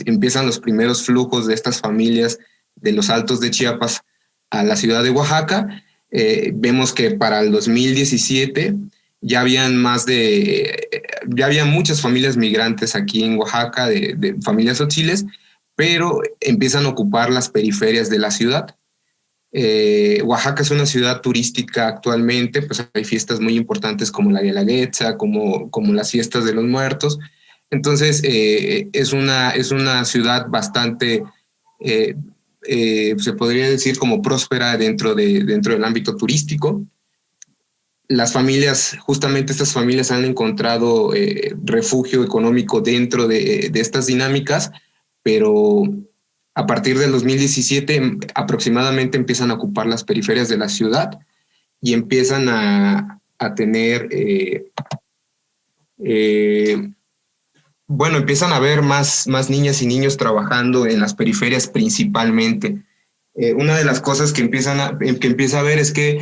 empiezan los primeros flujos de estas familias de los Altos de Chiapas a la ciudad de Oaxaca. Vemos que para el 2017 ya había muchas familias migrantes aquí en Oaxaca, de familias tzotziles, pero empiezan a ocupar las periferias de la ciudad. Oaxaca es una ciudad turística actualmente, pues hay fiestas muy importantes como la Guelaguetza, como las fiestas de los muertos. Entonces, es una ciudad bastante, se podría decir, como próspera dentro del ámbito turístico. Las familias, justamente estas familias han encontrado refugio económico dentro de estas dinámicas, pero a partir del 2017 aproximadamente empiezan a ocupar las periferias de la ciudad y empiezan a tener, empiezan a ver más niñas y niños trabajando en las periferias principalmente. Una de las cosas que empieza a ver es que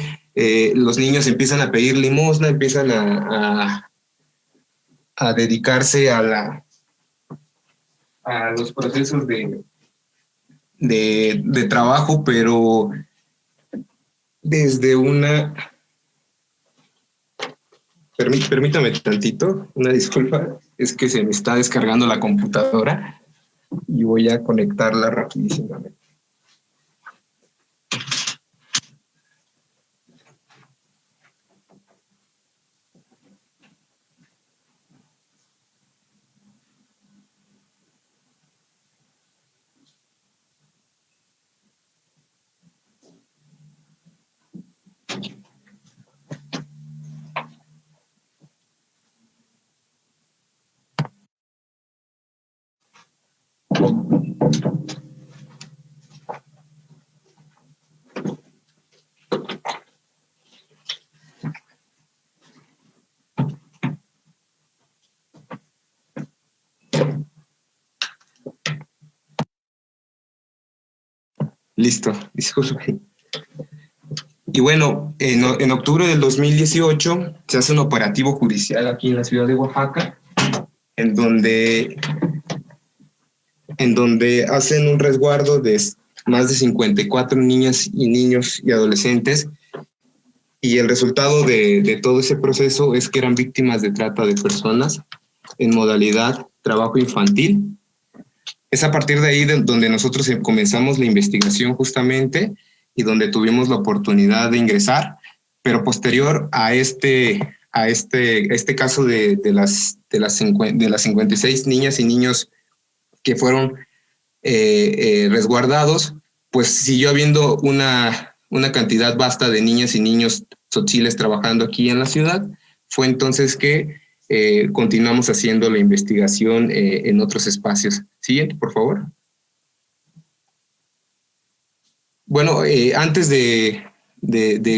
los niños empiezan a pedir limosna, empiezan a dedicarse a los procesos de trabajo, pero desde una... Permítame tantito, una disculpa, es que se me está descargando la computadora y voy a conectarla rapidísimamente. Listo, disculpe. Y bueno, en octubre del 2018 se hace un operativo judicial aquí en la ciudad de Oaxaca, en donde hacen un resguardo de más de 54 niñas y niños y adolescentes, y el resultado de todo ese proceso es que eran víctimas de trata de personas en modalidad trabajo infantil. Es a partir de ahí donde nosotros comenzamos la investigación justamente y donde tuvimos la oportunidad de ingresar, pero posterior a este caso de las 56 niñas y niños que fueron resguardados, pues siguió habiendo una cantidad vasta de niñas y niños tzotziles trabajando aquí en la ciudad. Fue entonces que continuamos haciendo la investigación en otros espacios. Siguiente, por favor. Bueno, antes de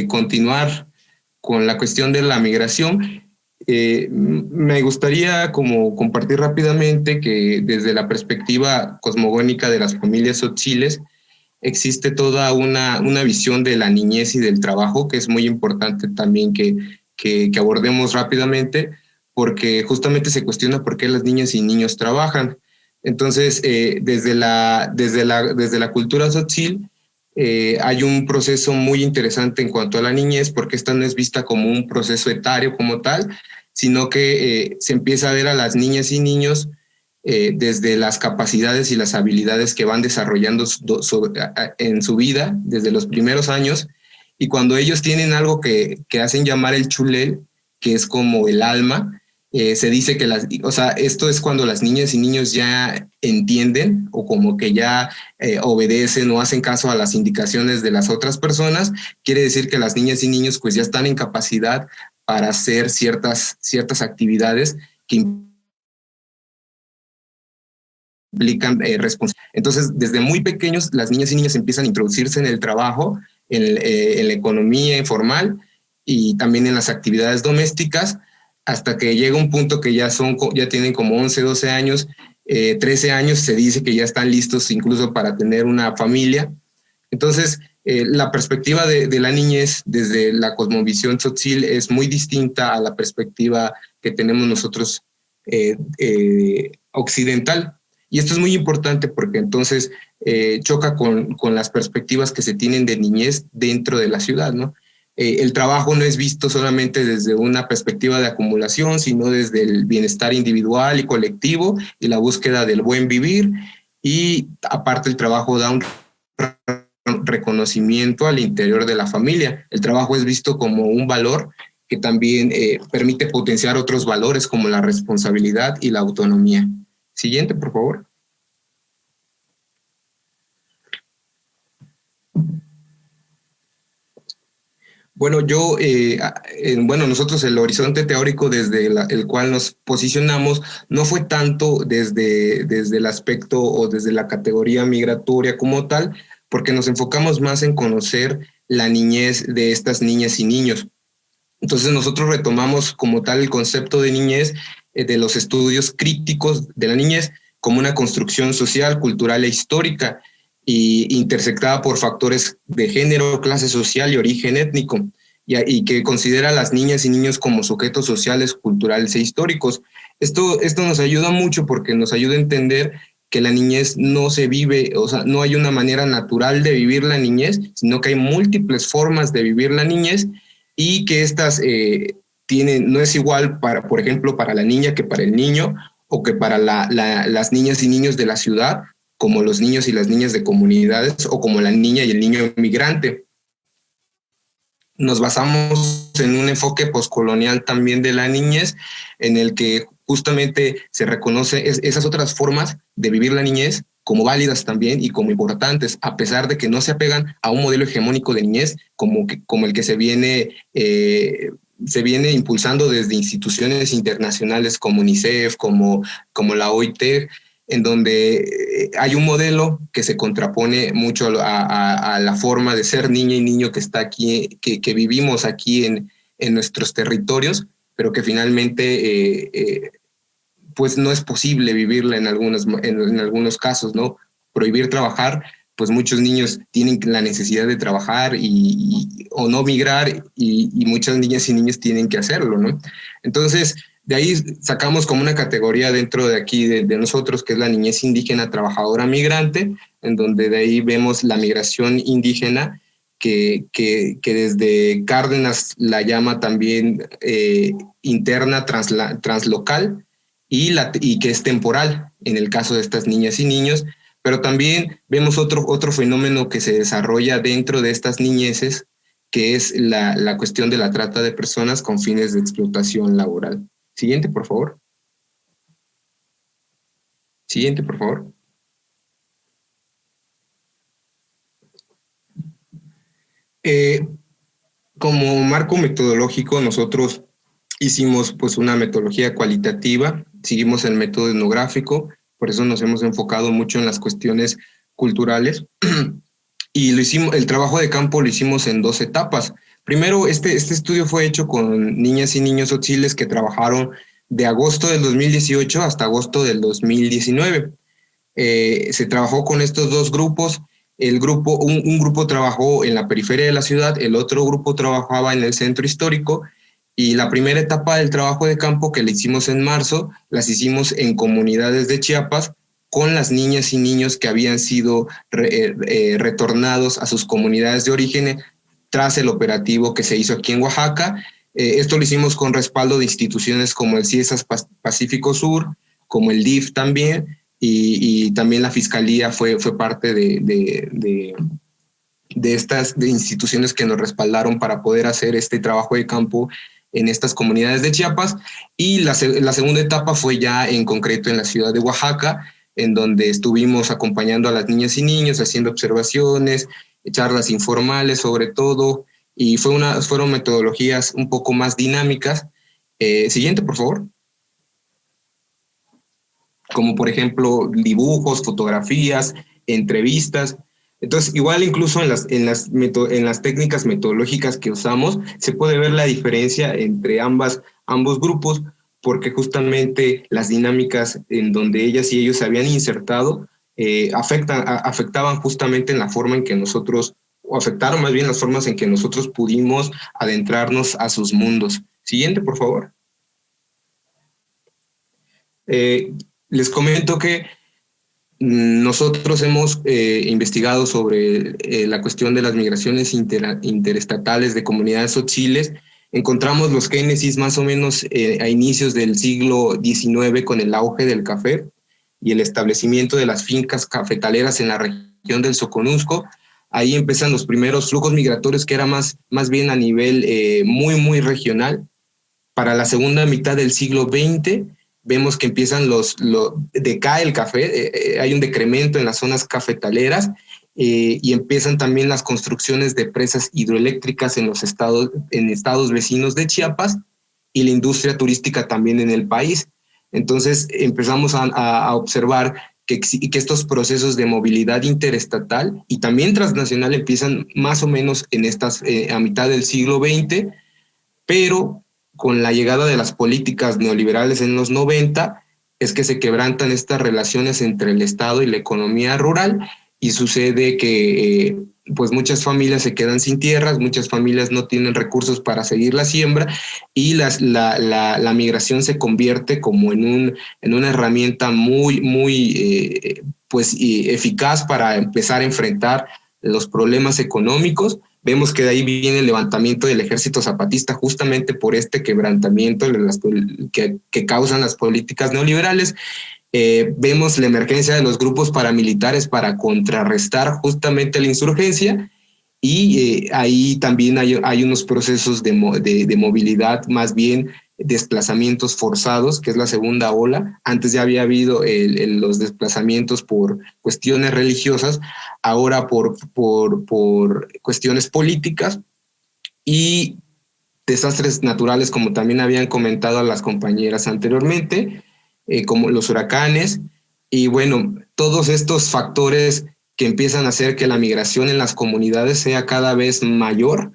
continuar con la cuestión de la migración, me gustaría como compartir rápidamente que desde la perspectiva cosmogónica de las familias tzotziles existe toda una visión de la niñez y del trabajo que es muy importante también que abordemos rápidamente, porque justamente se cuestiona por qué las niñas y niños trabajan. Entonces, desde la cultura tzotzil, hay un proceso muy interesante en cuanto a la niñez, porque esta no es vista como un proceso etario como tal, sino que se empieza a ver a las niñas y niños desde las capacidades y las habilidades que van desarrollando en su vida desde los primeros años, y cuando ellos tienen algo que hacen llamar el chulel, que es como el alma, se dice que esto es cuando las niñas y niños ya entienden o como que ya obedecen o hacen caso a las indicaciones de las otras personas. Quiere decir que las niñas y niños pues ya están en capacidad para hacer ciertas actividades que implican responsabilidad. Entonces, desde muy pequeños, las niñas y niños empiezan a introducirse en el trabajo, en la economía informal y también en las actividades domésticas, hasta que llega un punto que ya tienen como 11, 12 años, 13 años, se dice que ya están listos incluso para tener una familia. Entonces, la perspectiva de la niñez desde la cosmovisión tzotzil es muy distinta a la perspectiva que tenemos nosotros occidental. Y esto es muy importante porque entonces choca con las perspectivas que se tienen de niñez dentro de la ciudad, ¿no? El trabajo no es visto solamente desde una perspectiva de acumulación, sino desde el bienestar individual y colectivo y la búsqueda del buen vivir. Y aparte el trabajo da un reconocimiento al interior de la familia. El trabajo es visto como un valor que también permite potenciar otros valores como la responsabilidad y la autonomía. Siguiente, por favor. Bueno, nosotros el horizonte teórico desde el cual nos posicionamos no fue tanto desde el aspecto o desde la categoría migratoria como tal, porque nos enfocamos más en conocer la niñez de estas niñas y niños. Entonces nosotros retomamos como tal el concepto de niñez de los estudios críticos de la niñez como una construcción social, cultural e histórica, y intersectada por factores de género, clase social y origen étnico, y que considera a las niñas y niños como sujetos sociales, culturales e históricos. Esto nos ayuda mucho porque nos ayuda a entender que la niñez no se vive, o sea, no hay una manera natural de vivir la niñez, sino que hay múltiples formas de vivir la niñez y que estas no es igual, por ejemplo, para la niña que para el niño o que para las niñas y niños de la ciudad, como los niños y las niñas de comunidades o como la niña y el niño migrante. Nos basamos en un enfoque poscolonial también de la niñez, en el que justamente se reconoce esas otras formas de vivir la niñez como válidas también y como importantes, a pesar de que no se apegan a un modelo hegemónico de niñez como el que se viene impulsando desde instituciones internacionales como UNICEF, como la OIT, en donde hay un modelo que se contrapone mucho a la forma de ser niña y niño que está aquí, que vivimos aquí en nuestros territorios, pero que finalmente pues no es posible vivirla en algunos casos, ¿no? Prohibir trabajar, pues muchos niños tienen la necesidad de trabajar o no migrar y muchas niñas y niños tienen que hacerlo, ¿no? Entonces, de ahí sacamos como una categoría dentro de aquí de nosotros, que es la niñez indígena trabajadora migrante, en donde de ahí vemos la migración indígena, que desde Cárdenas la llama también interna translocal y que es temporal en el caso de estas niñas y niños, pero también vemos otro fenómeno que se desarrolla dentro de estas niñeces, que es la cuestión de la trata de personas con fines de explotación laboral. Siguiente, por favor. Siguiente, por favor. Como marco metodológico, nosotros hicimos pues una metodología cualitativa, seguimos el método etnográfico, por eso nos hemos enfocado mucho en las cuestiones culturales y el trabajo de campo lo hicimos en 2 etapas. Primero, este estudio fue hecho con niñas y niños tzotziles que trabajaron de agosto del 2018 hasta agosto del 2019. Se trabajó con estos 2 grupos. Un grupo trabajó en la periferia de la ciudad, el otro grupo trabajaba en el centro histórico, y la primera etapa del trabajo de campo que le hicimos en marzo, las hicimos en comunidades de Chiapas con las niñas y niños que habían sido retornados a sus comunidades de origen tras el operativo que se hizo aquí en Oaxaca. Esto lo hicimos con respaldo de instituciones como el CIESAS Pacífico Sur, como el DIF también, y también la Fiscalía fue parte de estas instituciones que nos respaldaron para poder hacer este trabajo de campo en estas comunidades de Chiapas. Y la segunda etapa fue ya en concreto en la ciudad de Oaxaca, en donde estuvimos acompañando a las niñas y niños, haciendo observaciones, charlas informales sobre todo, y fueron metodologías un poco más dinámicas. Siguiente, por favor. como por ejemplo dibujos, fotografías, entrevistas. Entonces, igual incluso en las técnicas metodológicas que usamos, se puede ver la diferencia entre ambos grupos, porque justamente las dinámicas en donde ellas y ellos se habían insertado afectaban justamente en la forma en que nosotros, o afectaron más bien las formas en que nosotros pudimos adentrarnos a sus mundos. Siguiente, por favor. Les comento que nosotros hemos investigado sobre la cuestión de las migraciones interestatales de comunidades tzotziles. Encontramos los génesis más o menos a inicios del siglo XIX con el auge del café y el establecimiento de las fincas cafetaleras en la región del Soconusco. Ahí empiezan los primeros flujos migratorios, que era más bien a nivel muy regional. Para la segunda mitad del siglo XX vemos que empiezan decae el café, hay un decremento en las zonas cafetaleras y empiezan también las construcciones de presas hidroeléctricas en estados vecinos de Chiapas, y la industria turística también en el país. Entonces empezamos a observar que estos procesos de movilidad interestatal y también transnacional empiezan más o menos a mitad del siglo XX, pero con la llegada de las políticas neoliberales en los 90 es que se quebrantan estas relaciones entre el Estado y la economía rural, y sucede que pues muchas familias se quedan sin tierras, muchas familias no tienen recursos para seguir la siembra, y la migración se convierte como en una herramienta muy eficaz para empezar a enfrentar los problemas económicos. Vemos que de ahí viene el levantamiento del ejército zapatista, justamente por este quebrantamiento que causan las políticas neoliberales. Vemos la emergencia de los grupos paramilitares para contrarrestar justamente la insurgencia, y ahí también hay unos procesos de movilidad, más bien desplazamientos forzados, que es la segunda ola. Antes ya había habido los desplazamientos por cuestiones religiosas, ahora por cuestiones políticas y desastres naturales, como también habían comentado las compañeras anteriormente, como los huracanes. Y bueno, todos estos factores que empiezan a hacer que la migración en las comunidades sea cada vez mayor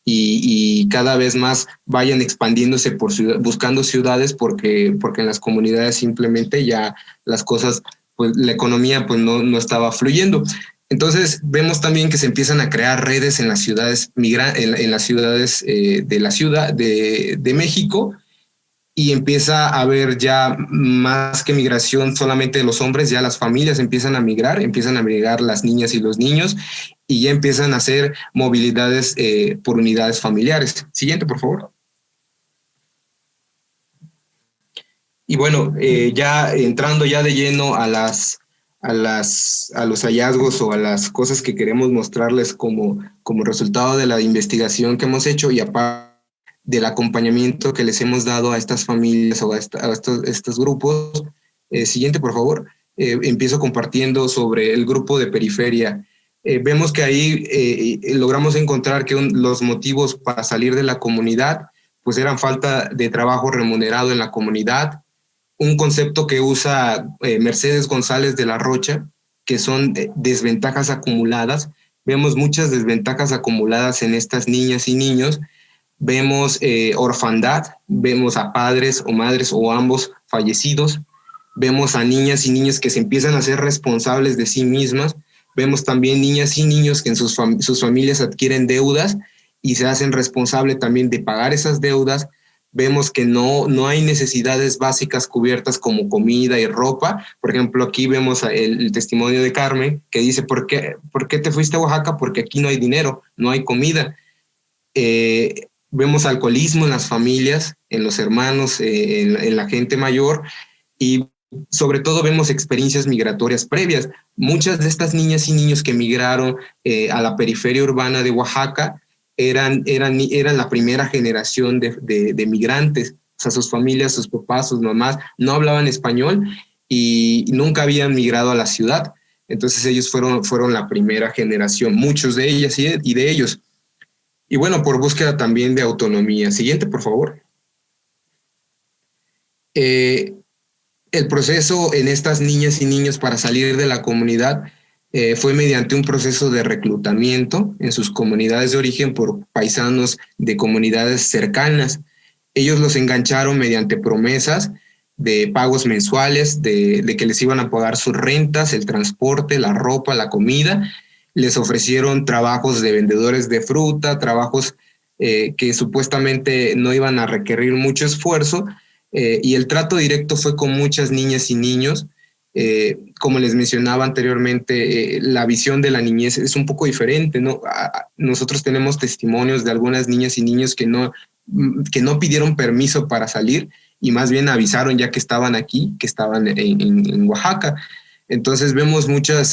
y cada vez más vayan expandiéndose buscando ciudades, porque en las comunidades simplemente ya las cosas, pues la economía pues no estaba fluyendo. Entonces vemos también que se empiezan a crear redes en las ciudades en las ciudades de la Ciudad de México, y empieza a haber ya más que migración solamente de los hombres, ya las familias empiezan a migrar las niñas y los niños, y ya empiezan a hacer movilidades por unidades familiares. Siguiente, por favor. Y bueno, ya entrando ya de lleno a los hallazgos o a las cosas que queremos mostrarles como resultado de la investigación que hemos hecho, y aparte del acompañamiento que les hemos dado a estas familias o a estos grupos. Siguiente, por favor. Empiezo compartiendo sobre el grupo de periferia. Vemos que ahí logramos encontrar que los motivos para salir de la comunidad pues eran falta de trabajo remunerado en la comunidad, un concepto que usa Mercedes González de la Rocha, que son desventajas acumuladas. Vemos muchas desventajas acumuladas en estas niñas y niños. Vemos orfandad, vemos a padres o madres o ambos fallecidos, vemos a niñas y niños que se empiezan a ser responsables de sí mismas, vemos también niñas y niños que en sus familias adquieren deudas y se hacen responsables también de pagar esas deudas. Vemos que no hay necesidades básicas cubiertas como comida y ropa. Por ejemplo, aquí vemos el testimonio de Carmen, que dice, ¿por qué te fuiste a Oaxaca? Porque aquí no hay dinero, no hay comida. Vemos alcoholismo en las familias, en los hermanos, en la gente mayor, y sobre todo vemos experiencias migratorias previas. Muchas de estas niñas y niños que migraron a la periferia urbana de Oaxaca eran la primera generación de migrantes. O sea, sus familias, sus papás, sus mamás no hablaban español y nunca habían migrado a la ciudad. Entonces ellos fueron la primera generación, muchos de ellas y de ellos. Y bueno, por búsqueda también de autonomía. Siguiente, por favor. El proceso en estas niñas y niños para salir de la comunidad fue mediante un proceso de reclutamiento en sus comunidades de origen por paisanos de comunidades cercanas. Ellos los engancharon mediante promesas de pagos mensuales, de que les iban a pagar sus rentas, el transporte, la ropa, la comida. Les ofrecieron trabajos de vendedores de fruta, trabajos que supuestamente no iban a requerir mucho esfuerzo, y el trato directo fue con muchas niñas y niños. Como les mencionaba anteriormente, la visión de la niñez es un poco diferente, ¿no? Nosotros tenemos testimonios de algunas niñas y niños que no pidieron permiso para salir y más bien avisaron ya que estaban aquí, que estaban en Oaxaca. Entonces vemos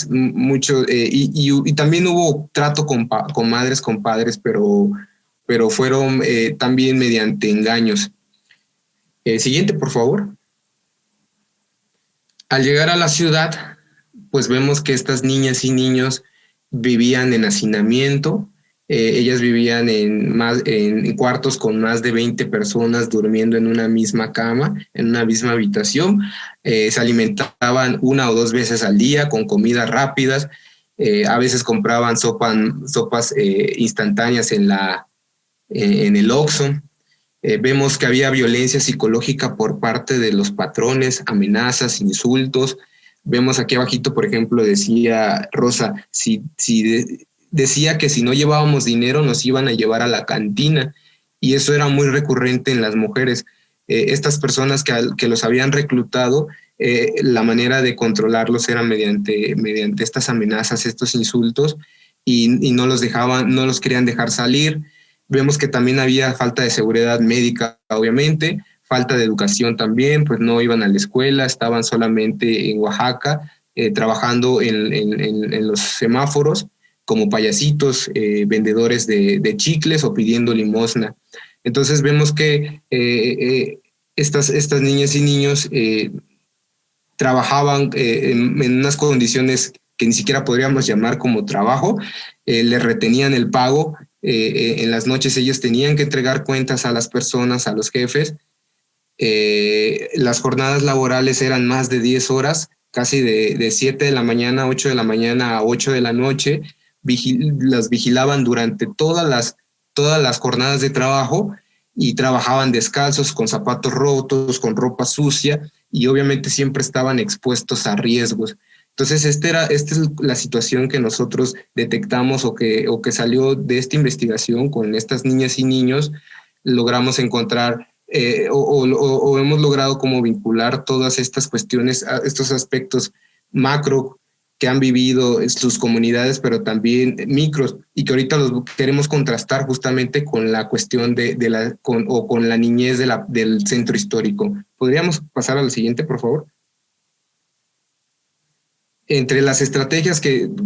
y también hubo trato con madres, con padres, pero fueron también mediante engaños. Siguiente, por favor. Al llegar a la ciudad, pues vemos que estas niñas y niños vivían en hacinamiento. Ellas vivían en cuartos con más de 20 personas durmiendo en una misma cama, en una misma habitación. Se alimentaban 1 o 2 veces al día con comidas rápidas. A veces compraban sopas instantáneas en el Oxxo. Vemos que había violencia psicológica por parte de los patrones, amenazas, insultos. Vemos aquí abajito, por ejemplo, decía Rosa, decía que si no llevábamos dinero nos iban a llevar a la cantina, y eso era muy recurrente en las mujeres. Estas personas que los habían reclutado, la manera de controlarlos era mediante estas amenazas, estos insultos, y no los querían dejar salir. Vemos que también había falta de seguridad médica, obviamente, falta de educación también, pues no iban a la escuela, estaban solamente en Oaxaca, trabajando en los semáforos como payasitos, vendedores de chicles o pidiendo limosna. Entonces vemos que estas niñas y niños trabajaban en unas condiciones que ni siquiera podríamos llamar como trabajo. Les retenían el pago. En las noches ellos tenían que entregar cuentas a las personas, a los jefes. Las jornadas laborales eran más de 10 horas, casi de 7 de la mañana, 8 de la mañana a 8 de la noche. Las vigilaban durante todas las jornadas de trabajo, y trabajaban descalzos, con zapatos rotos, con ropa sucia, y obviamente siempre estaban expuestos a riesgos. Entonces, esta es la situación que nosotros detectamos o que salió de esta investigación con estas niñas y niños. Logramos encontrar o hemos logrado como vincular todas estas cuestiones, estos aspectos macro que han vivido sus comunidades, pero también micros, y que ahorita los queremos contrastar justamente con la cuestión con la niñez del centro histórico. ¿Podríamos pasar a la siguiente, por favor? Entre las estrategias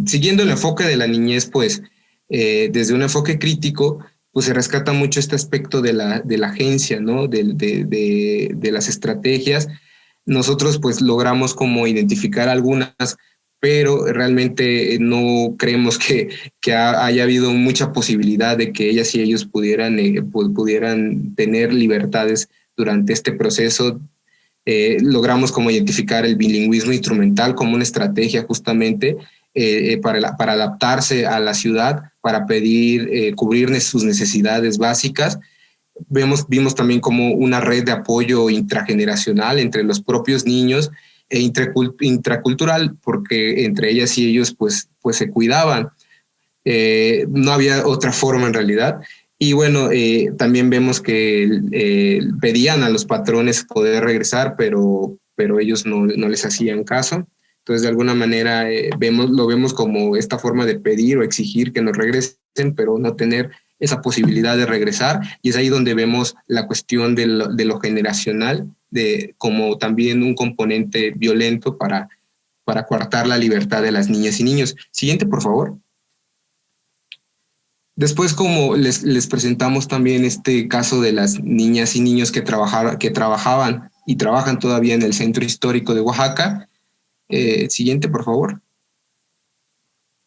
siguiendo el enfoque de la niñez, pues desde un enfoque crítico, pues se rescata mucho este aspecto de la agencia, ¿no? De las estrategias. Nosotros pues logramos como identificar algunas, pero realmente no creemos que haya habido mucha posibilidad de que ellas y ellos pudieran tener libertades durante este proceso. Logramos como identificar el bilingüismo instrumental como una estrategia justamente para adaptarse a la ciudad, para cubrir sus necesidades básicas. Vimos también como una red de apoyo intrageneracional entre los propios niños e intracultural, porque entre ellas y ellos pues se cuidaban. No había otra forma en realidad. Y bueno, también vemos que pedían a los patrones poder regresar, pero ellos no les hacían caso. Entonces, de alguna manera, lo vemos como esta forma de pedir o exigir que nos regresen, pero no tener esa posibilidad de regresar. Y es ahí donde vemos la cuestión de lo generacional, como también un componente violento para coartar la libertad de las niñas y niños. Siguiente, por favor. Después, como les presentamos también este caso de las niñas y niños que trabajaban y trabajan todavía en el centro histórico de Oaxaca. Siguiente, por favor.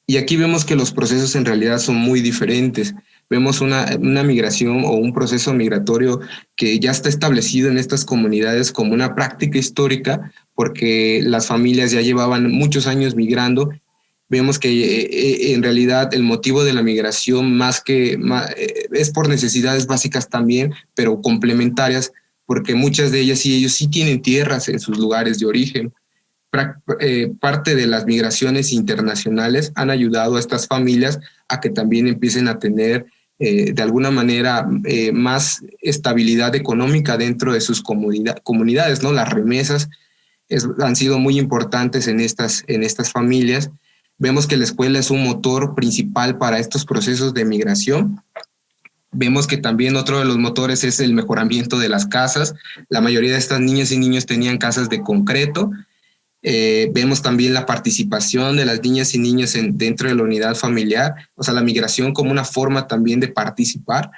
Y aquí vemos que los procesos en realidad son muy diferentes. vemos una migración o un proceso migratorio que ya está establecido en estas comunidades como una práctica histórica, porque las familias ya llevaban muchos años migrando. Vemos que en realidad el motivo de la migración es por necesidades básicas también, pero complementarias, porque muchas de ellas y ellos sí tienen tierras en sus lugares de origen. Parte de las migraciones internacionales han ayudado a estas familias a que también empiecen a tener de alguna manera más estabilidad económica dentro de sus comunidades, ¿no? Las remesas han sido muy importantes en estas familias. Vemos que la escuela es un motor principal para estos procesos de migración. Vemos que también otro de los motores es el mejoramiento de las casas. La mayoría de estas niñas y niños tenían casas de concreto. Vemos también la participación de las niñas y niños dentro de la unidad familiar, o sea, la migración como una forma también de participar.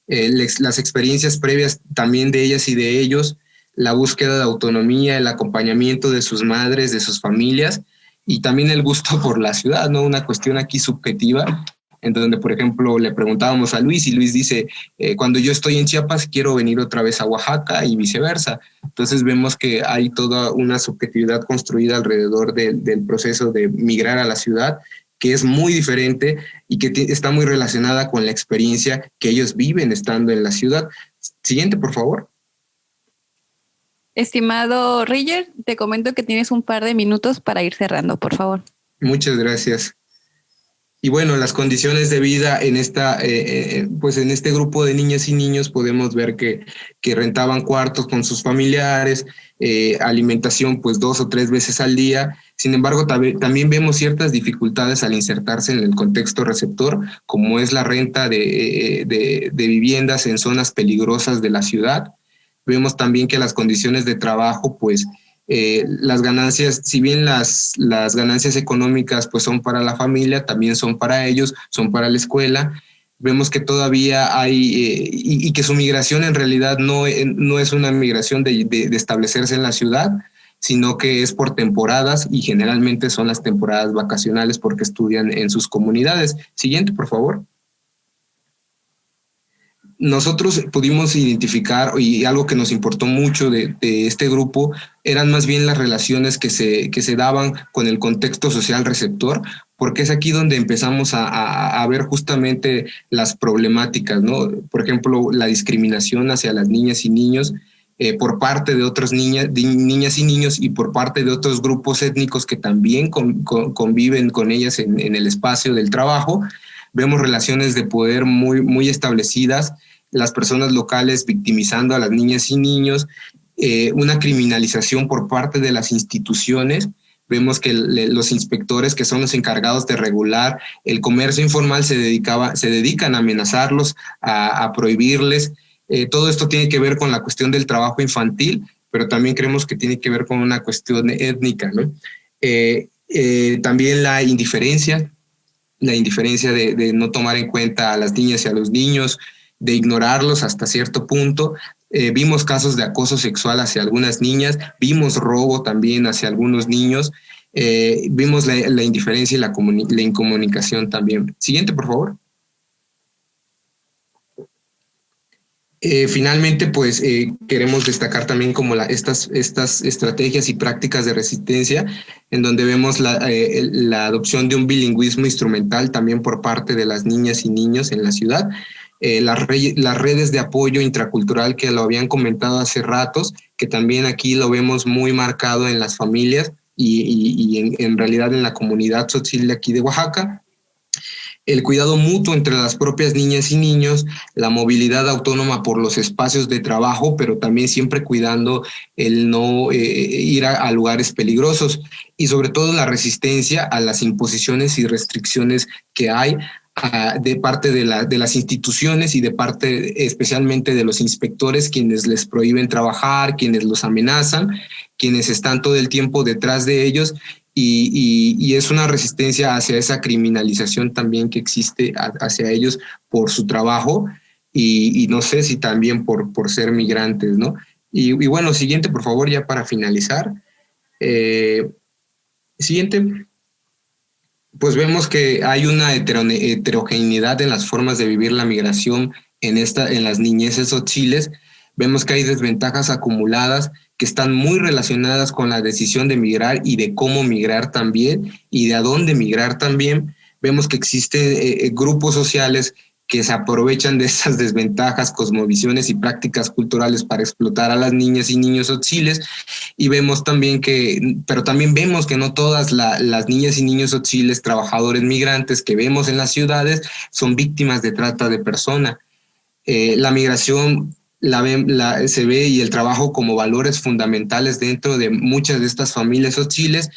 Las experiencias previas también de ellas y de ellos, la búsqueda de autonomía, el acompañamiento de sus madres, de sus familias, y también el gusto por la ciudad, ¿no? Una cuestión aquí subjetiva, en donde, por ejemplo, le preguntábamos a Luis y Luis dice, cuando yo estoy en Chiapas quiero venir otra vez a Oaxaca y viceversa. Entonces vemos que hay toda una subjetividad construida alrededor del proceso de migrar a la ciudad, que es muy diferente y que está muy relacionada con la experiencia que ellos viven estando en la ciudad. Siguiente, por favor. Estimado Roger, te comento que tienes un par de minutos para ir cerrando, por favor. Muchas gracias. Y bueno, las condiciones de vida en pues en este grupo de niñas y niños podemos ver que rentaban cuartos con sus familiares, alimentación pues 2 o 3 veces al día. Sin embargo, también vemos ciertas dificultades al insertarse en el contexto receptor, como es la renta de viviendas en zonas peligrosas de la ciudad. Vemos también que las condiciones de trabajo, pues las ganancias, si bien las ganancias económicas pues son para la familia, también son para ellos, son para la escuela. Vemos que todavía hay, y que su migración en realidad no es una migración de establecerse en la ciudad, sino que es por temporadas y generalmente son las temporadas vacacionales porque estudian en sus comunidades. Siguiente, por favor. Nosotros pudimos identificar, y algo que nos importó mucho de este grupo, eran más bien las relaciones que se daban con el contexto social receptor, porque es aquí donde empezamos a ver justamente las problemáticas, ¿no? Por ejemplo, la discriminación hacia las niñas y niños por parte de otras niñas y niños y por parte de otros grupos étnicos que también conviven con ellas en el espacio del trabajo. Vemos relaciones de poder muy, muy establecidas, las personas locales victimizando a las niñas y niños, una criminalización por parte de las instituciones. Vemos que los inspectores, que son los encargados de regular el comercio informal, se dedican a amenazarlos, a prohibirles. Todo esto tiene que ver con la cuestión del trabajo infantil, pero también creemos que tiene que ver con una cuestión étnica, ¿no? También la indiferencia de no tomar en cuenta a las niñas y a los niños, de ignorarlos hasta cierto punto. Vimos casos de acoso sexual hacia algunas niñas, vimos robo también hacia algunos niños, vimos la indiferencia y la incomunicación también. Siguiente, por favor. Finalmente, pues queremos destacar también como estas estrategias y prácticas de resistencia, en donde vemos la adopción de un bilingüismo instrumental también por parte de las niñas y niños en la ciudad, las redes de apoyo intracultural que lo habían comentado hace ratos, que también aquí lo vemos muy marcado en las familias y en realidad en la comunidad social de aquí de Oaxaca. El cuidado mutuo entre las propias niñas y niños, la movilidad autónoma por los espacios de trabajo, pero también siempre cuidando el no ir a lugares peligrosos, y sobre todo la resistencia a las imposiciones y restricciones que hay de parte de las instituciones y de parte especialmente de los inspectores, quienes les prohíben trabajar, quienes los amenazan, quienes están todo el tiempo detrás de ellos. Y es una resistencia hacia esa criminalización también que existe hacia ellos por su trabajo y no sé si también por ser migrantes, ¿no? Y bueno, siguiente, por favor, ya para finalizar. Siguiente. pues vemos que hay una heterogeneidad en las formas de vivir la migración en las niñeces tzotzíles. Vemos que hay desventajas acumuladas que están muy relacionadas con la decisión de migrar y de cómo migrar también y de a dónde migrar también. Vemos que existen grupos sociales que se aprovechan de esas desventajas, cosmovisiones y prácticas culturales para explotar a las niñas y niños tzotzíles. Y vemos también pero también vemos que no todas las niñas y niños tzotzíles, trabajadores migrantes que vemos en las ciudades, son víctimas de trata de persona. La migración se ve y el trabajo como valores fundamentales dentro de muchas de estas familias tzotzíles,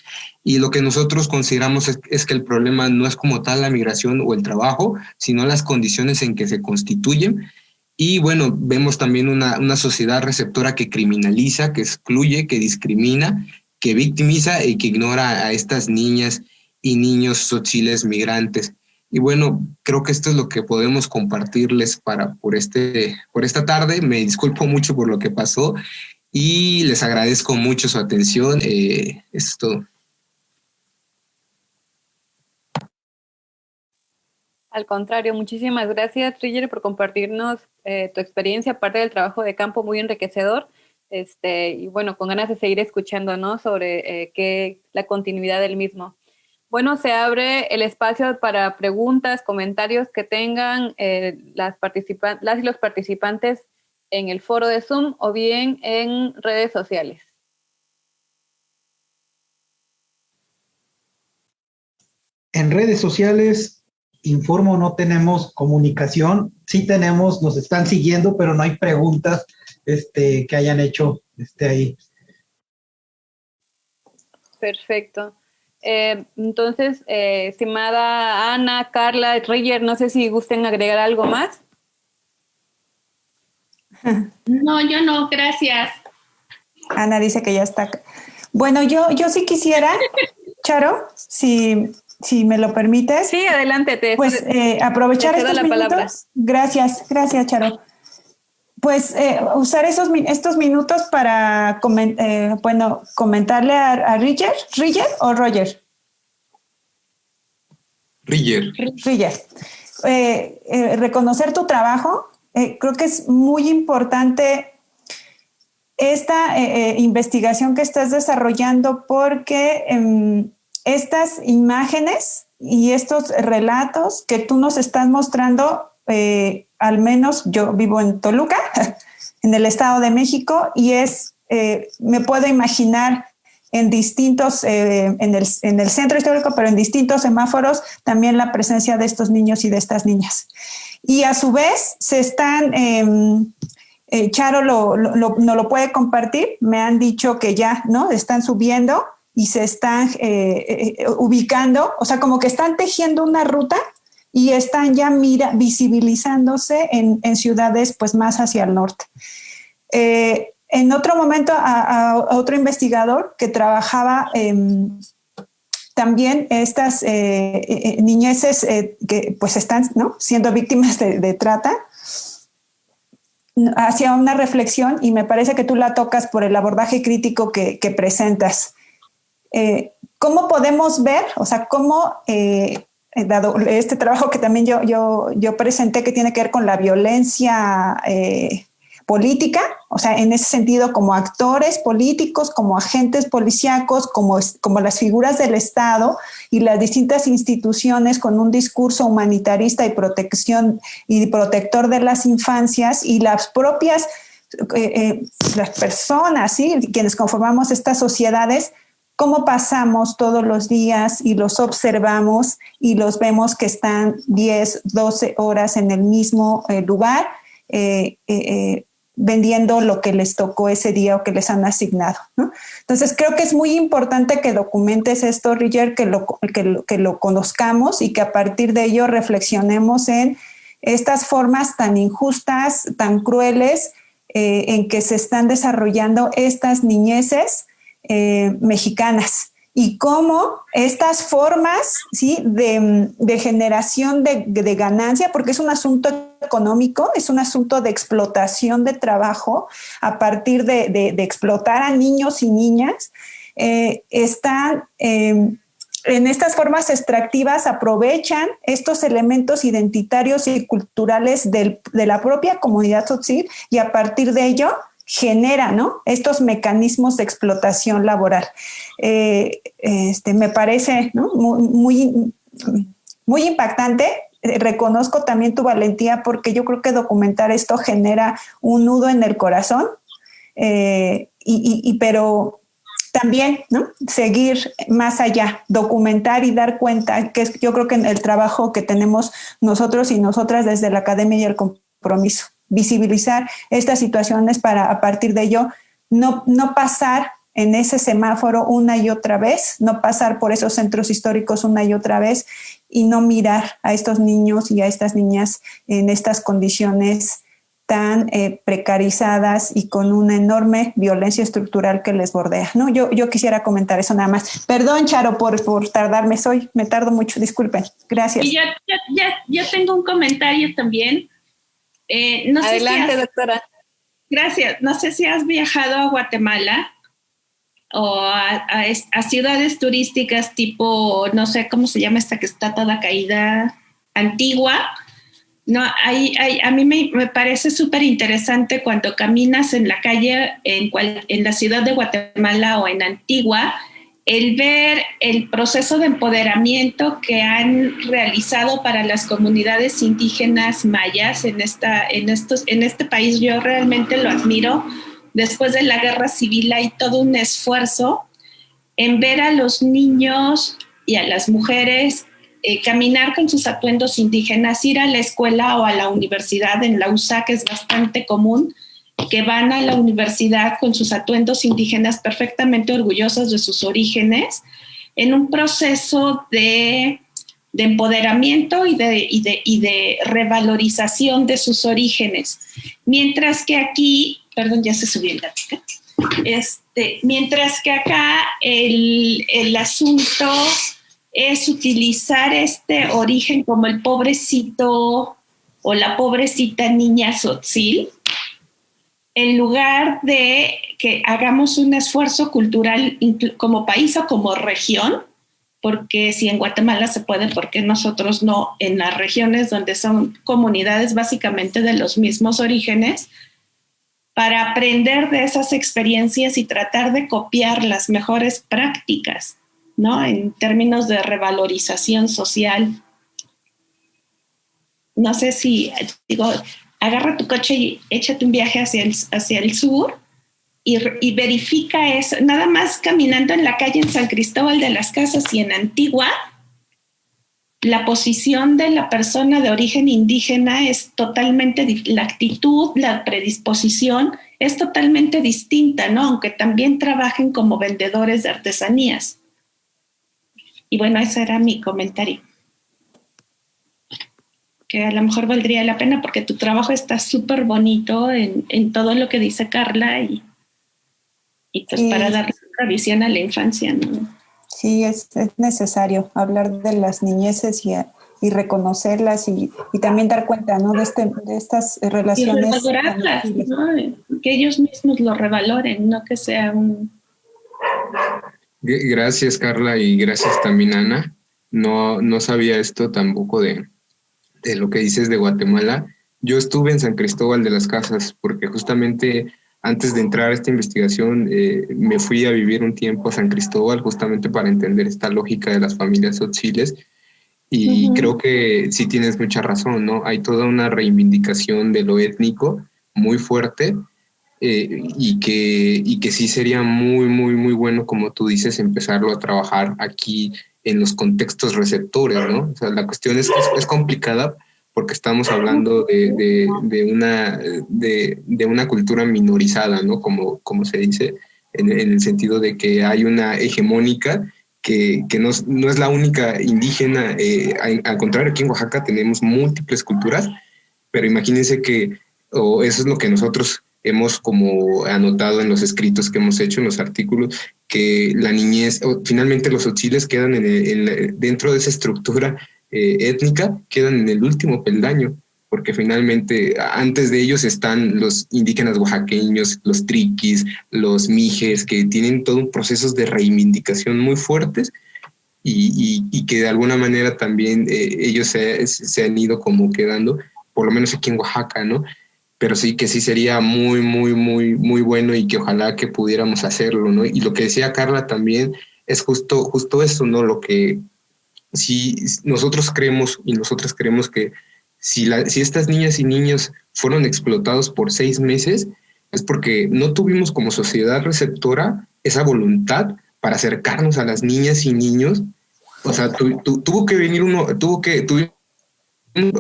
y lo que nosotros consideramos es que el problema no es como tal la migración o el trabajo, sino las condiciones en que se constituyen. Y bueno, vemos también una sociedad receptora que criminaliza, que excluye, que discrimina, que victimiza y que ignora a estas niñas y niños tzotzíles migrantes. Y bueno, creo que esto es lo que podemos compartirles por esta tarde. Me disculpo mucho por lo que pasó y les agradezco mucho su atención. Eso es todo. Al contrario, muchísimas gracias, Roger, por compartirnos tu experiencia, parte del trabajo de campo muy enriquecedor. Y bueno, con ganas de seguir escuchando, ¿no?, sobre la continuidad del mismo. Bueno, se abre el espacio para preguntas, comentarios que tengan las y los participantes en el foro de Zoom o bien en redes sociales. En redes sociales, informo, no tenemos comunicación. Sí tenemos, nos están siguiendo, pero no hay preguntas que hayan hecho ahí. Perfecto. Entonces, estimada Ana, Carla, Roger, no sé si gusten agregar algo más. No, yo no, gracias. Ana dice que ya está. Bueno, yo sí quisiera, Charo, si me lo permites. Sí, adelante. Pues aprovechar estos minutos. Palabra. Gracias, Charo. Pues usar estos minutos para comentarle a Roger o Roger. Roger. Reconocer tu trabajo. Creo que es muy importante esta investigación que estás desarrollando, porque estas imágenes y estos relatos que tú nos estás mostrando, al menos yo vivo en Toluca, en el Estado de México, y me puedo imaginar en distintos, en el centro histórico, pero en distintos semáforos, también la presencia de estos niños y de estas niñas. Y a su vez se están, Charo no lo puede compartir, me han dicho que ya, ¿no?, están subiendo y se están ubicando, o sea, como que están tejiendo una ruta y están ya visibilizándose en ciudades pues más hacia el norte. En otro momento a otro investigador que trabajaba también estas niñeces que pues están, ¿no?, siendo víctimas de trata, hacía una reflexión y me parece que tú la tocas por el abordaje crítico que presentas. ¿Cómo podemos ver, o sea, cómo dado este trabajo que también yo presenté, que tiene que ver con la violencia política, o sea, en ese sentido, como actores políticos, como agentes policíacos, como las figuras del Estado y las distintas instituciones con un discurso humanitarista y protección y protector de las infancias, y las propias las personas, ¿sí?, quienes conformamos estas sociedades, cómo pasamos todos los días y los observamos y los vemos que están 10, 12 horas en el mismo lugar, vendiendo lo que les tocó ese día o que les han asignado, ¿no? Entonces creo que es muy importante que documentes esto, Roger, que lo conozcamos y que a partir de ello reflexionemos en estas formas tan injustas, tan crueles, en que se están desarrollando estas niñeces mexicanas, y cómo estas formas, ¿sí?, de generación de ganancia, porque es un asunto económico, es un asunto de explotación de trabajo a partir de explotar a niños y niñas, están en estas formas extractivas aprovechan estos elementos identitarios y culturales de la propia comunidad tzotzil y a partir de ello genera, ¿no?, estos mecanismos de explotación laboral. Me parece, ¿no?, muy impactante. Reconozco también tu valentía porque yo creo que documentar esto genera un nudo en el corazón, pero también, ¿no?, seguir más allá, documentar y dar cuenta, que yo creo que el trabajo que tenemos nosotros y nosotras desde la academia y el compromiso, visibilizar estas situaciones para a partir de ello no pasar en ese semáforo una y otra vez, no pasar por esos centros históricos una y otra vez y no mirar a estos niños y a estas niñas en estas condiciones tan precarizadas y con una enorme violencia estructural que les bordea, ¿no? Yo quisiera comentar eso nada más. Perdón, Charo, por tardarme, me tardo mucho, disculpen. Gracias. Y yo tengo un comentario también. No Adelante, doctora. Gracias. No sé si has viajado a Guatemala o a ciudades turísticas tipo, no sé cómo se llama esta que está toda caída, Antigua. No, a mí me parece súper interesante cuando caminas en la calle en la ciudad de Guatemala o en Antigua, el ver el proceso de empoderamiento que han realizado para las comunidades indígenas mayas en este país. Yo realmente lo admiro. Después de la guerra civil hay todo un esfuerzo en ver a los niños y a las mujeres caminar con sus atuendos indígenas, ir a la escuela o a la universidad. En la USA, que es bastante común, que van a la universidad con sus atuendos indígenas perfectamente orgullosos de sus orígenes, en un proceso de empoderamiento y de revalorización de sus orígenes. Mientras que aquí, perdón, ya se subió el gato. Mientras que acá el asunto es utilizar este origen como el pobrecito o la pobrecita niña tzotzil, en lugar de que hagamos un esfuerzo cultural como país o como región, porque si en Guatemala se puede, ¿por qué nosotros no en las regiones donde son comunidades básicamente de los mismos orígenes, para aprender de esas experiencias y tratar de copiar las mejores prácticas, ¿no?, en términos de revalorización social? No sé si, agarra tu coche y échate un viaje hacia el sur y verifica eso, nada más caminando en la calle en San Cristóbal de las Casas y en Antigua, la posición de la persona de origen indígena es totalmente, la actitud, la predisposición es totalmente distinta, ¿no?, aunque también trabajen como vendedores de artesanías. Y bueno, ese era mi comentario. Que a lo mejor valdría la pena porque tu trabajo está súper bonito en todo lo que dice Carla y pues para darle otra visión a la infancia, ¿no? Sí, es necesario hablar de las niñeces y reconocerlas y también dar cuenta, ¿no?, de estas relaciones. Y revalorarlas, ¿no? Que ellos mismos lo revaloren, no que sea un... Gracias, Carla, y gracias también, Ana. No sabía esto tampoco de lo que dices de Guatemala. Yo estuve en San Cristóbal de las Casas porque justamente antes de entrar a esta investigación me fui a vivir un tiempo a San Cristóbal justamente para entender esta lógica de las familias tzotziles y creo que sí tienes mucha razón, ¿no? Hay toda una reivindicación de lo étnico muy fuerte y que sí sería muy, muy, muy bueno, como tú dices, empezarlo a trabajar aquí en los contextos receptores, ¿no? O sea, la cuestión es complicada porque estamos hablando de una cultura minorizada, ¿no? Como se dice, en el sentido de que hay una hegemónica que no es la única indígena. Al contrario, aquí en Oaxaca tenemos múltiples culturas, pero imagínense que, o eso es lo que nosotros hemos como anotado en los escritos que hemos hecho, en los artículos, que la niñez, finalmente los tzotziles quedan dentro de esa estructura étnica, quedan en el último peldaño, porque finalmente antes de ellos están los indígenas oaxaqueños, los triquis, los mijes, que tienen todo un proceso de reivindicación muy fuertes, y que de alguna manera también ellos se han ido como quedando, por lo menos aquí en Oaxaca, ¿no? Pero sí que sí sería muy, muy, muy, muy bueno y que ojalá que pudiéramos hacerlo, ¿no? Y lo que decía Carla también es justo eso, ¿no? Lo que si nosotros creemos y nosotras creemos que si estas niñas y niños fueron explotados por 6 meses, es porque no tuvimos como sociedad receptora esa voluntad para acercarnos a las niñas y niños. O sea, tuvo que venir tuvimos